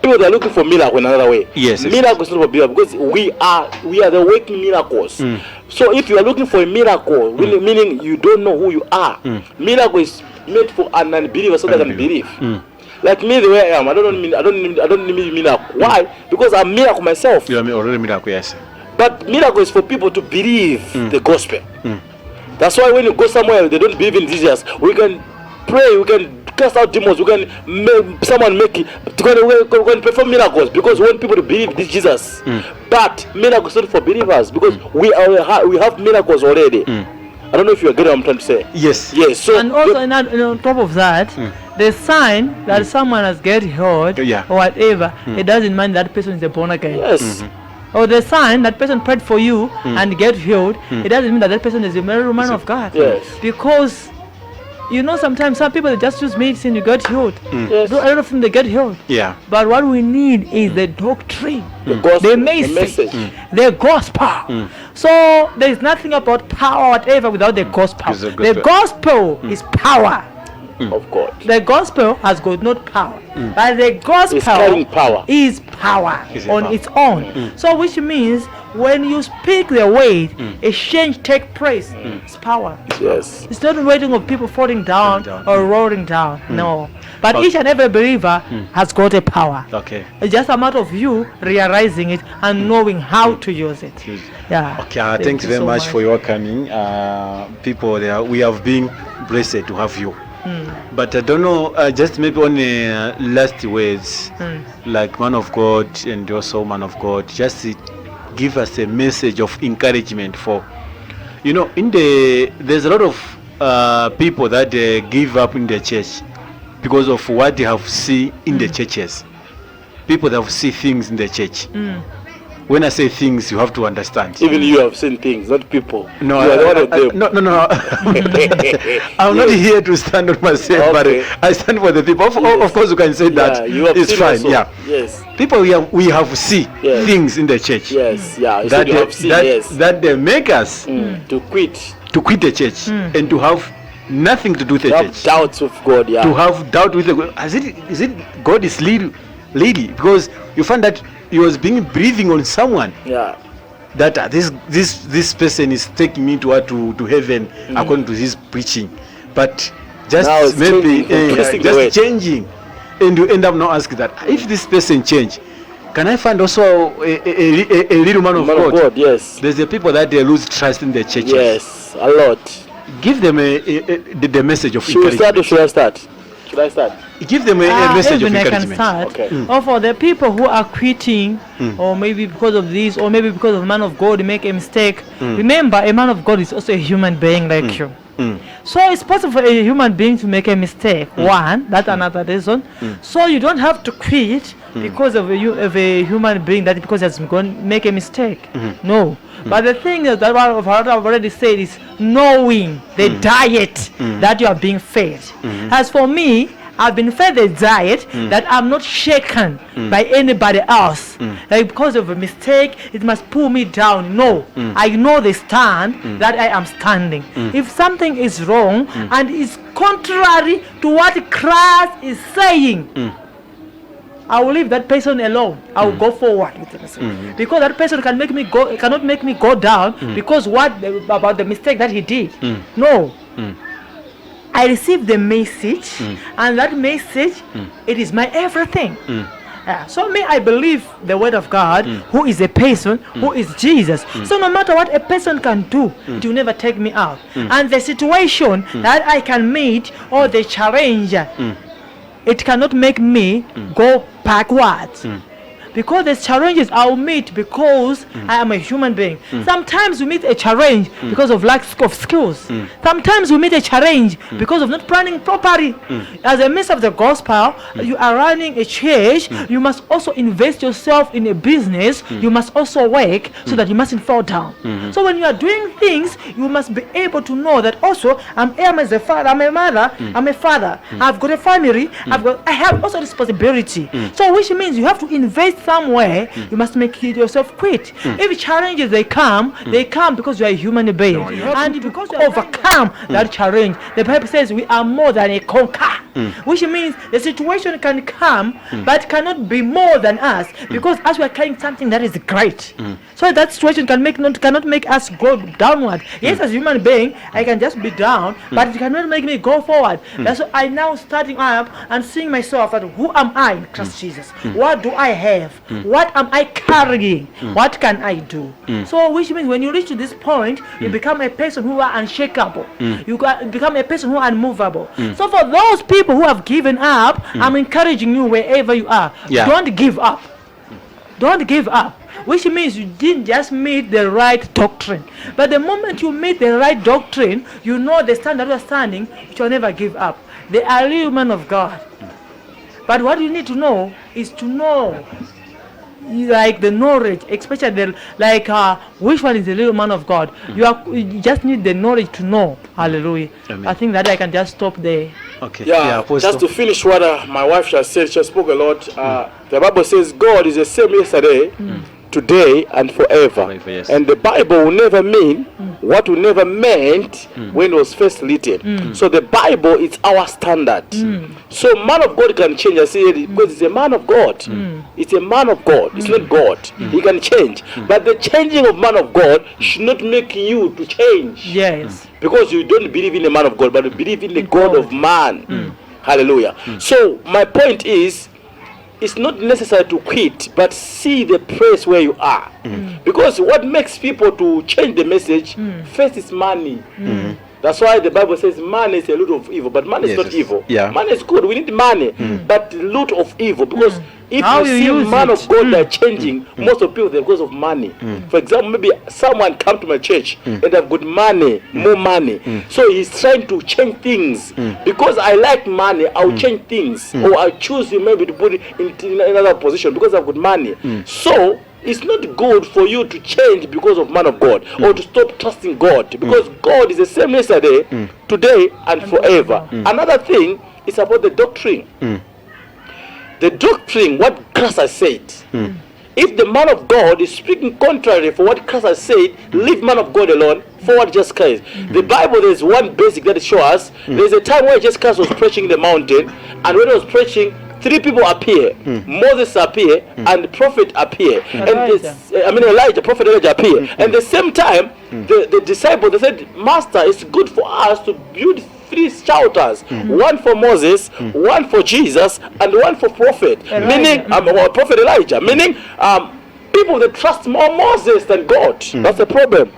People they are looking for miracle in another way. Miracle is not for believers because we are the working miracles. So if you are looking for a miracle, meaning you don't know who you are, miracle is made for an unbeliever so they can believe. Like me, the way I am, I don't need miracle. Why? Because I'm miracle myself. You are already miracle, yes. But miracle is for people to believe the gospel. That's why when you go somewhere they don't believe in Jesus, we can pray, we can cast out demons, we can perform miracles because we want people to believe this Jesus. But miracles not for believers because we have miracles already. I don't know if you agree what I'm trying to say. Yes. So and also on top of that, the sign that someone has get healed or whatever, it doesn't mean that person is a born again. Or the sign that person prayed for you and get healed, it doesn't mean that person is a married man of God. Because sometimes some people they just use medicine, you get healed. A lot of them they get healed. But what we need is the doctrine, the message, the gospel. So there is nothing about power whatever without the gospel. The gospel is power. of God. The gospel has got no power, but the gospel is power on its own. So which means when you speak the word, a change take place. It's power. Yes. It's not waiting of people falling down or rolling down. No. But each and every believer has got a power. Okay. It's just a matter of you realizing it and knowing how to use it. Yeah. Okay. Thank you very much for your coming. People there, we have been blessed to have you. But I don't know, just maybe on the last words, like man of God and also man of God, just give us a message of encouragement for, there's a lot of people that give up in the church because of what they have seen in the churches. People that have seen things in the church. When I say things, you have to understand. Even you have seen things, not people. No, you are one of them. No. I'm not here to stand on myself, but I stand for the people. Of course, you can say that. You have it's seen fine. Also. Yeah. Yes. People we have seen things in the church. Yes. Yeah. That you have seen, that they make us to quit the church and to have nothing to do with the church. Doubts of God. Yeah. To have doubt with the God. Is it God is leading? Because you find that he was breathing on someone. Yeah. That this person is taking me to heaven according to his preaching, but just maybe just changing, and you end up now asking that if this person change, can I find also a little man of God? Yes. There's the people that they lose trust in the churches. Yes, a lot. Give them the message of encouragement. Should I start? Give them a message of encouragement. Okay. Or for the people who are quitting, or maybe because of this, or maybe because of a man of God make a mistake. Remember, a man of God is also a human being like you. So it's possible for a human being to make a mistake. One, that's another reason. So you don't have to quit because of a human being that because he has going to make a mistake. No. But the thing is that what I've already said is knowing the diet that you are being fed. As for me, I've been fed a diet that I'm not shaken by anybody else. Like because of a mistake, it must pull me down. No, I know the stand that I am standing. If something is wrong and is contrary to what Christ is saying, I will leave that person alone. I will go forward with it. Because that person cannot make me go down because about the mistake that he did. No. I received the message, and that message, it is my everything. So I believe the word of God, who is a person, who is Jesus. So no matter what a person can do, it will never take me out. And the situation that I can meet or the challenge, it cannot make me go backwards. Because there's challenges I'll meet because I am a human being. Sometimes we meet a challenge because of lack of skills. Sometimes we meet a challenge because of not planning properly. As a minister of the gospel, you are running a church. You must also invest yourself in a business. You must also work so that you mustn't fall down. So when you are doing things, you must be able to know that also I am as a father, I'm a mother, I'm a father. I've got a family. I have also responsibility. So which means you have to invest somewhere. You must make it yourself quit. If challenges they come because you are a human being, and because you overcome that challenge, the Bible says we are more than a conqueror. Which means the situation can come but cannot be more than us, because as we are carrying something that is great. So that situation cannot make us go downward. Yes, as a human being, I can just be down, but it cannot make me go forward. That's why I now starting up and seeing myself that who am I in Christ Jesus? What do I have? What am I carrying? What can I do? So which means when you reach to this point, you become a person who are unshakable. You become a person who are unmovable. So for those people who have given up, I'm encouraging you wherever you are. Don't give up. Don't give up. Which means you didn't just meet the right doctrine. But the moment you meet the right doctrine, you know the standard you are standing, you shall never give up. They are real men of God. But what you need to know is to know, like the knowledge, especially which one is the little man of God. You just need the knowledge to know. Hallelujah. Amen. I think that I can just stop there. Okay. Just to finish what my wife just said, she spoke a lot. The Bible says God is the same yesterday, today, and forever. Yes. And the Bible will never mean what we never meant when it was first written. So the Bible is our standard. So man of God can change. I say because it's a man of God. It's a man of God. It's not God. He can change. But the changing of man of God should not make you to change. Yes. Because you don't believe in the man of God, but you believe in the God of man. Hallelujah. So my point is, it's not necessary to quit, but see the place where you are. Because what makes people to change the message first is money. That's why the Bible says money is a root of evil, but money is not evil. Money is good. We need money, but the root of evil. Because if you see man of God that are changing, most of people, they're because of money. For example, maybe someone come to my church and have good money, more money. So he's trying to change things. Because I like money, I'll change things. Or I'll choose you maybe to put it in another position because I've got money. So it's not good for you to change because of man of God or to stop trusting God, because God is the same yesterday, today, and forever. Another thing is about the doctrine. The doctrine, what Christ has said. If the man of God is speaking contrary for what Christ has said, leave man of God alone. Forward Jesus Christ. The Bible, there's one basic that it shows us. There's a time where Jesus Christ was preaching in the mountain, and when he was preaching, 3 people appear. Moses appear, and the prophet appear. Elijah, prophet Elijah appear. And the same time, the disciples, they said, Master, it's good for us to build 3 shelters. One for Moses, one for Jesus, and one for prophet. Elijah. Meaning, prophet Elijah. Meaning, people that trust more Moses than God. That's the problem.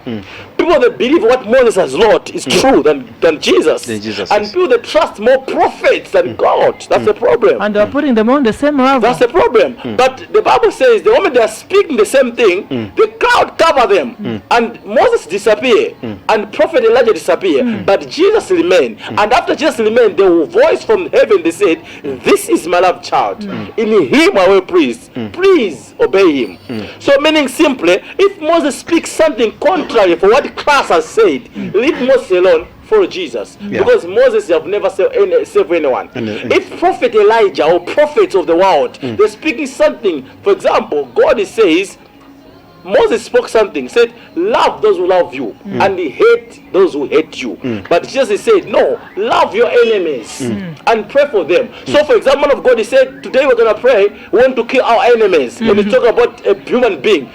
People that believe what Moses has wrote is true than Jesus. And people that trust more prophets than God. That's the problem. And they're putting them on the same level. That's the problem. But the Bible says the moment they are speaking the same thing, the crowd cover them. And Moses disappear. And prophet Elijah disappear. But Jesus remained. And after Jesus remained, the voice from heaven, they said, this is my loved child. In him I will please. Please obey him. So meaning simply, if Moses speaks something contrary for what Christ has said, leave Moses alone, follow Jesus. Because Moses have never saved anyone. If prophet Elijah or prophets of the world, they're speaking something, for example, God says, Moses spoke something, said, love those who love you, and hate those who hate you. But Jesus said, no, love your enemies and pray for them. So for example, man of God, he said, today we're going to pray, we want to kill our enemies. When we talk about a human being,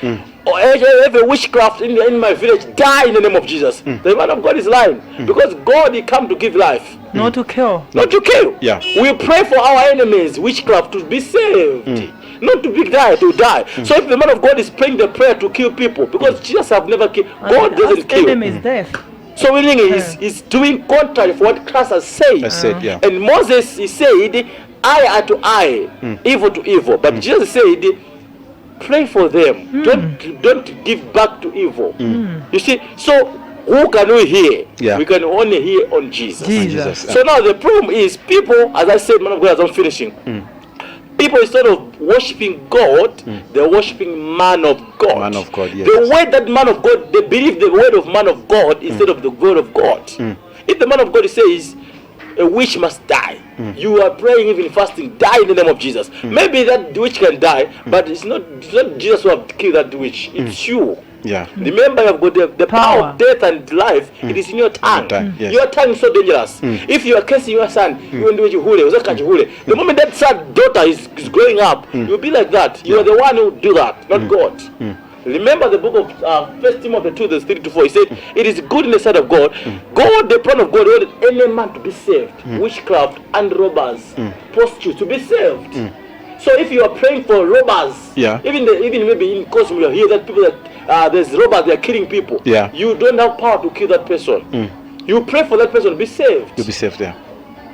or every witchcraft in my village, die in the name of Jesus. The man of God is lying. Because God, he come to give life. Not to kill. Not to kill. We pray for our enemies, witchcraft, to be saved. Not to be die, to die. So if the man of God is praying the prayer to kill people, because Jesus have never killed, God doesn't kill. Enemy is death. So meaning he's doing contrary for what Christ has said. And Moses, he said, eye to eye, evil to evil. But Jesus said, pray for them. Don't give back to evil. You see, so who can we hear? We can only hear on Jesus. So now the problem is, people, as I said, man of God, as I'm finishing, people, instead of worshiping God, they're worshiping man of God. Man of God, yes. The way that man of God, they believe the word of man of God instead of the word of God. If the man of God says, a witch must die, you are praying, even fasting, die in the name of Jesus. Maybe that witch can die, but it's not Jesus who have killed that witch. It's you. Remember, you've got the power of death and life. It is in your tongue. Your tongue is so dangerous. If you are cursing your son, you will do it. The moment that son, daughter is growing up, you'll be like that. You are the one who do that, not God. Remember the book of 1 Timothy 2, verse 3-4. He said, it is good in the sight of God. God, the plan of God, wanted any man to be saved. Witchcraft and robbers, prostitutes, to be saved. So if you are praying for robbers, even maybe in Cosmo, you hear that people that there's robbers, they are killing people. You don't have power to kill that person. You pray for that person to be saved. To be saved,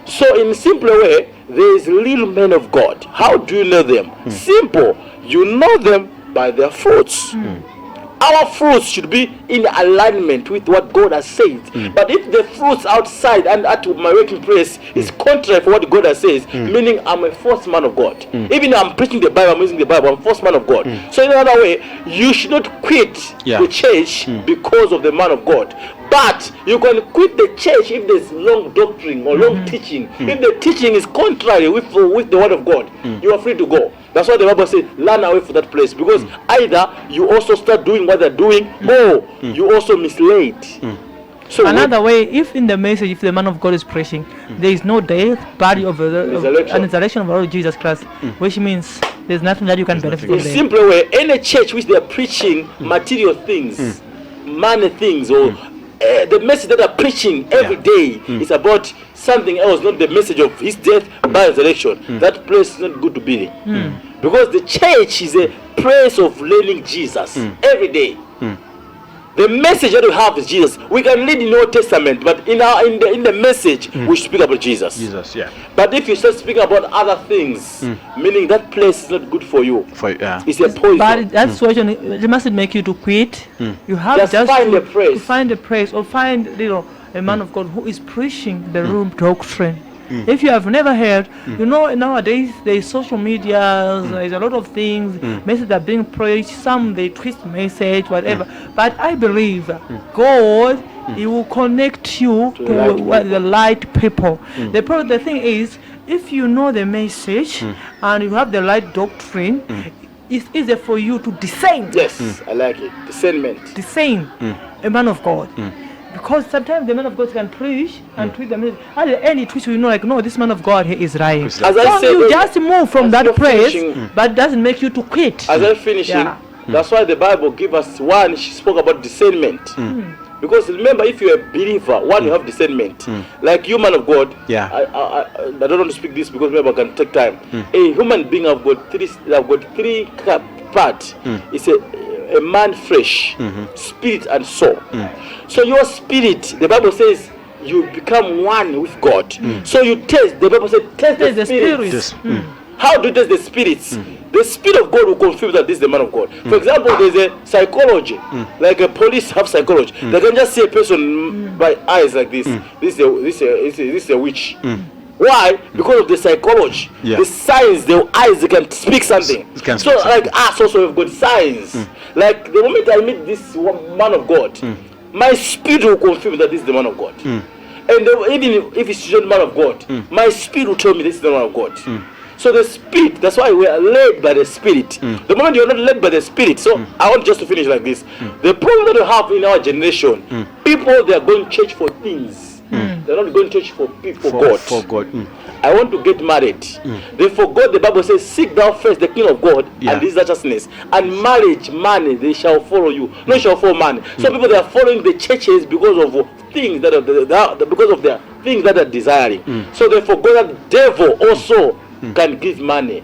So in a simple way, there is little men of God. How do you know them? Simple. You know them by their fruits. Our fruits should be in alignment with what God has said. But if the fruits outside and at my working place is contrary for what God has said, meaning I'm a false man of God. Even though I'm preaching the Bible, I'm using the Bible, I'm a false man of God. So in another way, you should not quit the church because of the man of God. But you can quit the church if there's long doctrine or long teaching. If the teaching is contrary with the word of God, you are free to go. That's why the Bible says, run away from that place. Because either you also start doing what they're doing, or you also mislead. So another way, if in the message, if the man of God is preaching, there is no death, body of an resurrection of our Lord Jesus Christ, which means there's nothing that you can benefit from. In a simple way, any church which they are preaching material things, money things, or the message that they're preaching every day is about something else, not the message of his death by resurrection. That place is not good to be there. Because the church is a place of learning Jesus every day. The message that we have is Jesus. We can read in the Old Testament, but in the message we speak about Jesus. But if you start speaking about other things, meaning that place is not good for you. It's a poison. But that situation, it must make you to quit. You have just find to a place, or find a man of God who is preaching the room doctrine. If you have never heard, nowadays there is social media, there is a lot of things, messages are being preached, some they twist message, whatever. But I believe God, He will connect you to the light people. The thing is, if you know the message and you have the right doctrine, it's easier for you to discern. Yes, I like it. Discernment. Discern a man of God. Because sometimes the man of God can preach and tweet the message. At the end, he tweets, no, this man of God here is lying. As I said, you just move from that place, but it doesn't make you to quit. As I'm finishing, that's why the Bible gives us one. She spoke about discernment. Because remember, if you're a believer, you have discernment. Like you, man of God. I don't want to speak this because maybe I can take time. A human being, I've got three parts. It's a man fresh, spirit and soul. So your spirit, the Bible says, you become one with God. So you test, the Bible says, test the spirits. How do you test the spirits? The Spirit of God will confirm that this is the man of God. For example, there's a psychology, like a police have psychology. They can just see a person by eyes like this. This is a witch. Why? Because of the psychology, the signs, the eyes, they can speak something. So like us also have got signs. Like the moment I meet this man of God, my spirit will confirm that this is the man of God. And even if it's not the man of God, my spirit will tell me this is the man of God. So the spirit, that's why we are led by the spirit. The moment you are not led by the spirit, so I want just to finish like this. The problem that we have in our generation, people, they are going to church for things. They're not going to church for people, for God. I want to get married. They forgot the Bible says, seek thou first the kingdom of God and his righteousness, and marriage, money, they shall follow you. No, shall follow money. So people, they are following the churches because of things that are because of their things that are desiring. So they forgot that devil also can give money.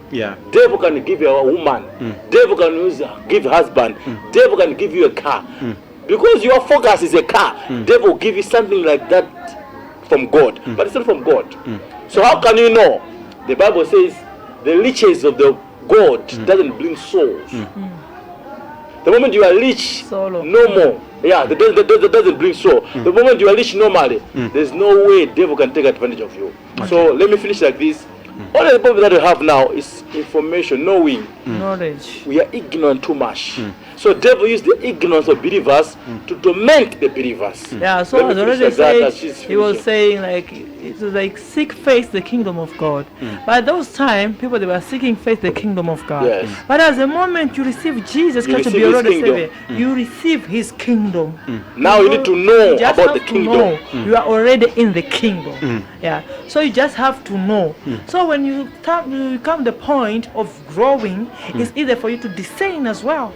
Devil can give you a woman. Devil can give husband. Devil can give you a car. Because your focus is a car, devil will give you something like that from God, but it's not from God. So how can you know? The Bible says the riches of the God doesn't bring souls. The moment you are rich, no more. That doesn't bring soul. The moment you are rich normally, there's no way devil can take advantage of you. So let me finish like this. All the problem that we have now is information, knowing. Knowledge. We are ignorant too much. So devil used the ignorance of believers to torment the believers. Yeah, so as already said, he was saying like, it was like seek first the kingdom of God. But at those times, people, they were seeking first the kingdom of God. But at the moment you receive Jesus Christ to be your Lord and Savior, you receive his kingdom. Now you need to know about the kingdom. You are already in the kingdom. So you just have to know. So when you come the point of growing, it's easier for you to discern as well.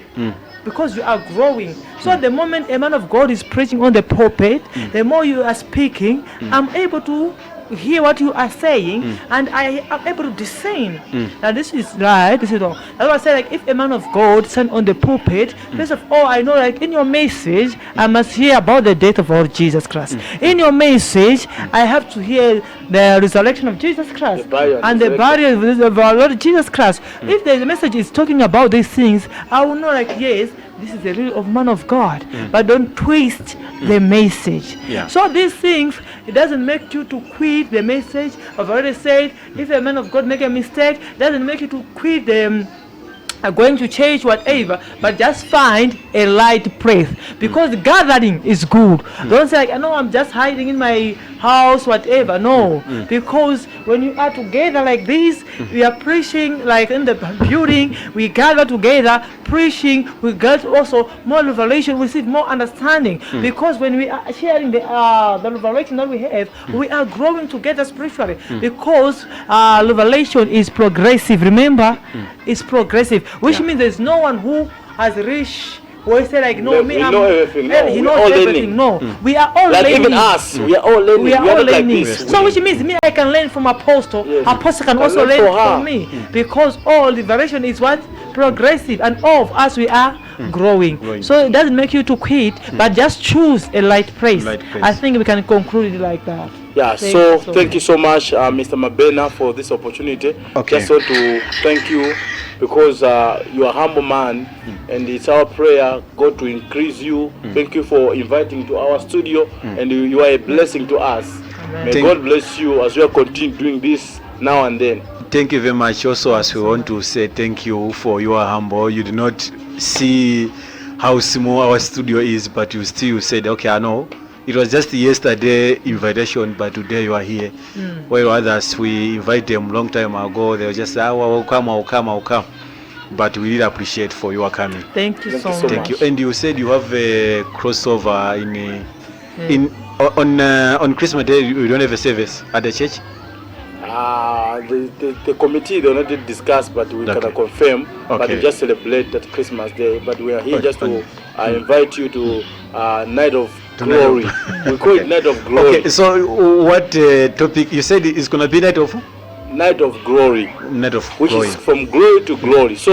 Because you are growing. So at the moment a man of God is preaching on the pulpit, the more you are speaking, I'm able to hear what you are saying, and I am able to discern. Now this is right, this is wrong. That's why I say, like, if a man of God stand on the pulpit, first of all, I know, like, in your message I must hear about the death of our Lord Jesus Christ. In your message I have to hear the resurrection of Jesus Christ and the burial of our Lord Jesus Christ. If the message is talking about these things, I will know, like, yes, this is the real of man of God. But don't twist the message. So these things, it doesn't make you to quit the message. I've already said, if a man of God make a mistake, it doesn't make you to quit the going to church, whatever, but just find a light place, because gathering is good. Don't say, like, no, I'm just hiding in my house, whatever. No, because when you are together like this, we are preaching, like in the building, we gather together, preaching, we get also more revelation, we receive more understanding, because when we are sharing the revelation that we have, we are growing together spiritually, because revelation is progressive. Remember, it's progressive, which means there's no one who has reached where say like, no, me, know everything. No, he knows everything. No, we are all like learning. Even us, we are all learning. We are all learning. Like so which means me, I can learn from Apostle. Yes. Apostle can also learn from me, because all liberation is what? Progressive, and all of us, we are growing. So it doesn't make you to quit, but just choose a light place. I think we can conclude it like that. Yeah, thank you so much, Mr. MABENA, for this opportunity. Okay. Just want to thank you, because you are a humble man, and it's our prayer God to increase you. Thank you for inviting to our studio, and you are a blessing to us. Amen. May God bless you as we are continue doing this now and then. Thank you very much. Also, as we want to say thank you for your humble. You did not see how small our studio is, but you still said, okay, I know. It was just yesterday invitation, but today you are here. While others, we invite them long time ago, they were just say, I'll come. But we really appreciate for your coming. Thank you so much. Thank you. And you said you have a crossover on Christmas Day. You don't have a service at the church? The committee, they already discussed, but we cannot confirm. But we just celebrate that Christmas Day. But we are here just to invite you to Night of Glory. We call it Night of Glory. Okay, so what topic you said is going to be Night of Glory? Night of which Glory. Is from glory to glory. So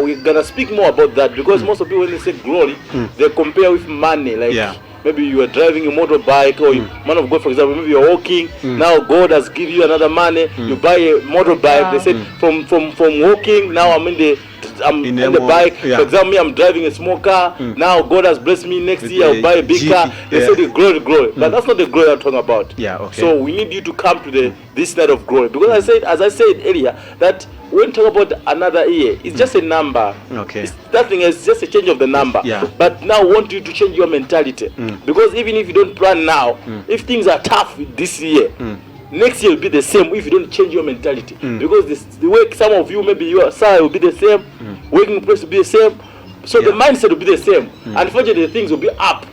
we're gonna speak more about that, because most of people, when they say glory, they compare with money. Like maybe you are driving a motorbike, or man of God, for example, maybe you're walking. Now God has given you another money. You buy a motorbike. They said from walking, now I'm in the bike. For example, me, I'm driving a small car. Now God has blessed me. Next year I'll buy a big car. They say the glory. But that's not the glory I'm talking about. So we need you to come to this night of glory, because as I said earlier, that when talk about another year, it's just a number. It's nothing else, just a change of the number. But now I want you to change your mentality, because even if you don't plan now, if things are tough this year, next year will be the same if you don't change your mentality. Because the way some of you, maybe your salary will be the same, working place will be the same, so the mindset will be the same. Unfortunately, the things will be up.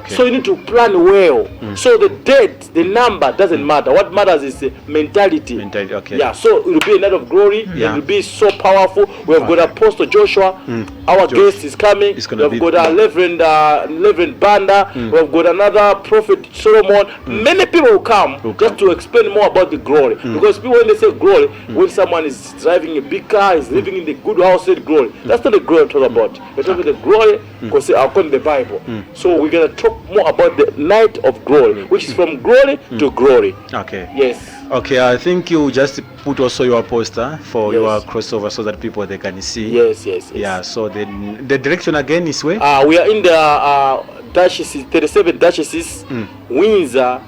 So you need to plan well. So the date, the number doesn't matter. What matters is the mentality. So it will be a night of glory. It will be so powerful. We have got Apostle Joshua. Our guest is coming. We have got our Reverend Banda. We have got another Prophet Solomon. Many people will come just to explain more about the glory. Because people, when they say glory, when someone is driving a big car, is living in the good house, say glory. That's not the glory I'm talking about. We're talking about the glory because according to the Bible. So we're going to talk more about the night of glory, which is from glory to glory. Yes. I think you just put also your poster for your crossover, so that people they can see. Yes. Yeah. So the direction again is where? We are in the Duchesses, 37 Duchesses, Windsor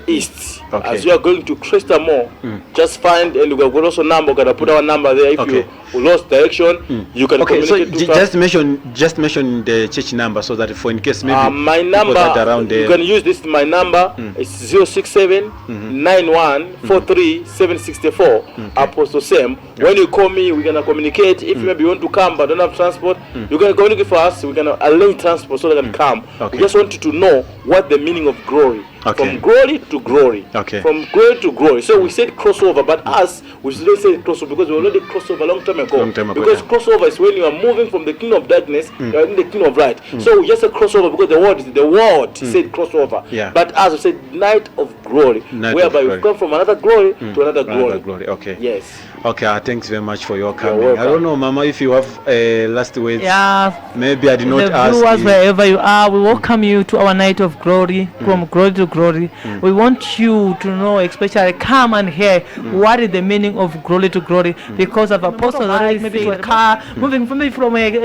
East. As you are going to Crystal Mall, just find, and we have got also number. We're gonna put our number there. If you lost direction, you can communicate to us. Just mention the church number, so that for in case maybe my number around there, you can use this. My number is 067 91 43 764. Apostle Sam. When you call me, we're gonna communicate. If maybe you want to come but don't have transport, you're gonna communicate for us. We're gonna arrange transport so they can come. We just want you to know what the meaning of glory. From glory to glory. From glory to glory. So we said crossover, but us, we shouldn't say crossover, because we already crossed over a long time ago. Because crossover is when you are moving from the kingdom of darkness, you are in the kingdom of light. So we just said crossover because the word said crossover. But us, we said night of glory, whereby we come from another glory to another glory. Yes. Thanks very much for your coming. I don't know, Mama, if you have last words. Maybe I did not ask you. Viewers, wherever you are, we welcome you to our night of glory, from glory to glory. We want you to know, especially come and hear what is the meaning of glory to glory, because of apostles maybe to a car, moving from a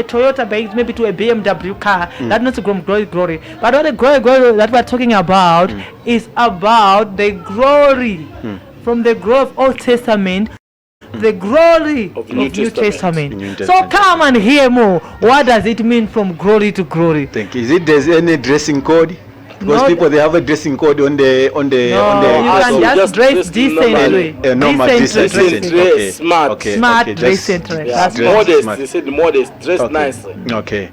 Toyota base maybe to a BMW car. That's not from glory to glory. But what the glory that we're talking about is about the glory from the glory of Old Testament the glory of New Testament. So come and hear more. What does it mean from glory to glory? Thank you. Is it there's any dressing code? Because people they have a dressing code on the you can just dress decently. Dress smart. Smart, decent. That's modest. They said modest, dress nicely. Okay.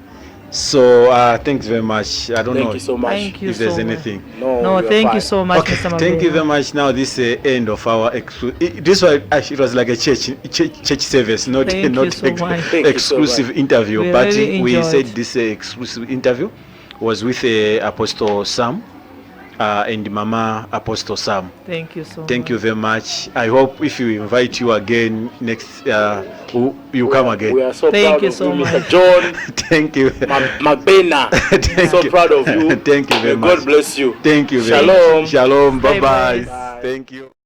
So thanks very much. I don't know. Thank you so much. Thank you if there's so anything. Much. No, thank you so much, Okay, Mr. MABENA. thank you very much. Now this is the end of our this was actually it was like a church service, not exclusive interview. We but really we said enjoyed. this exclusive interview was with Apostle Sam and Mama Apostle Sam. Thank you so much. Thank you very much. I hope if we invite you again next, you come again. We are so Thank proud you of so you, much. Mr. John. Thank you. MABENA. So proud of you. Thank you very much. God bless you. Thank you very Shalom. much. Shalom. Bye-bye. Bye-bye. Thank you.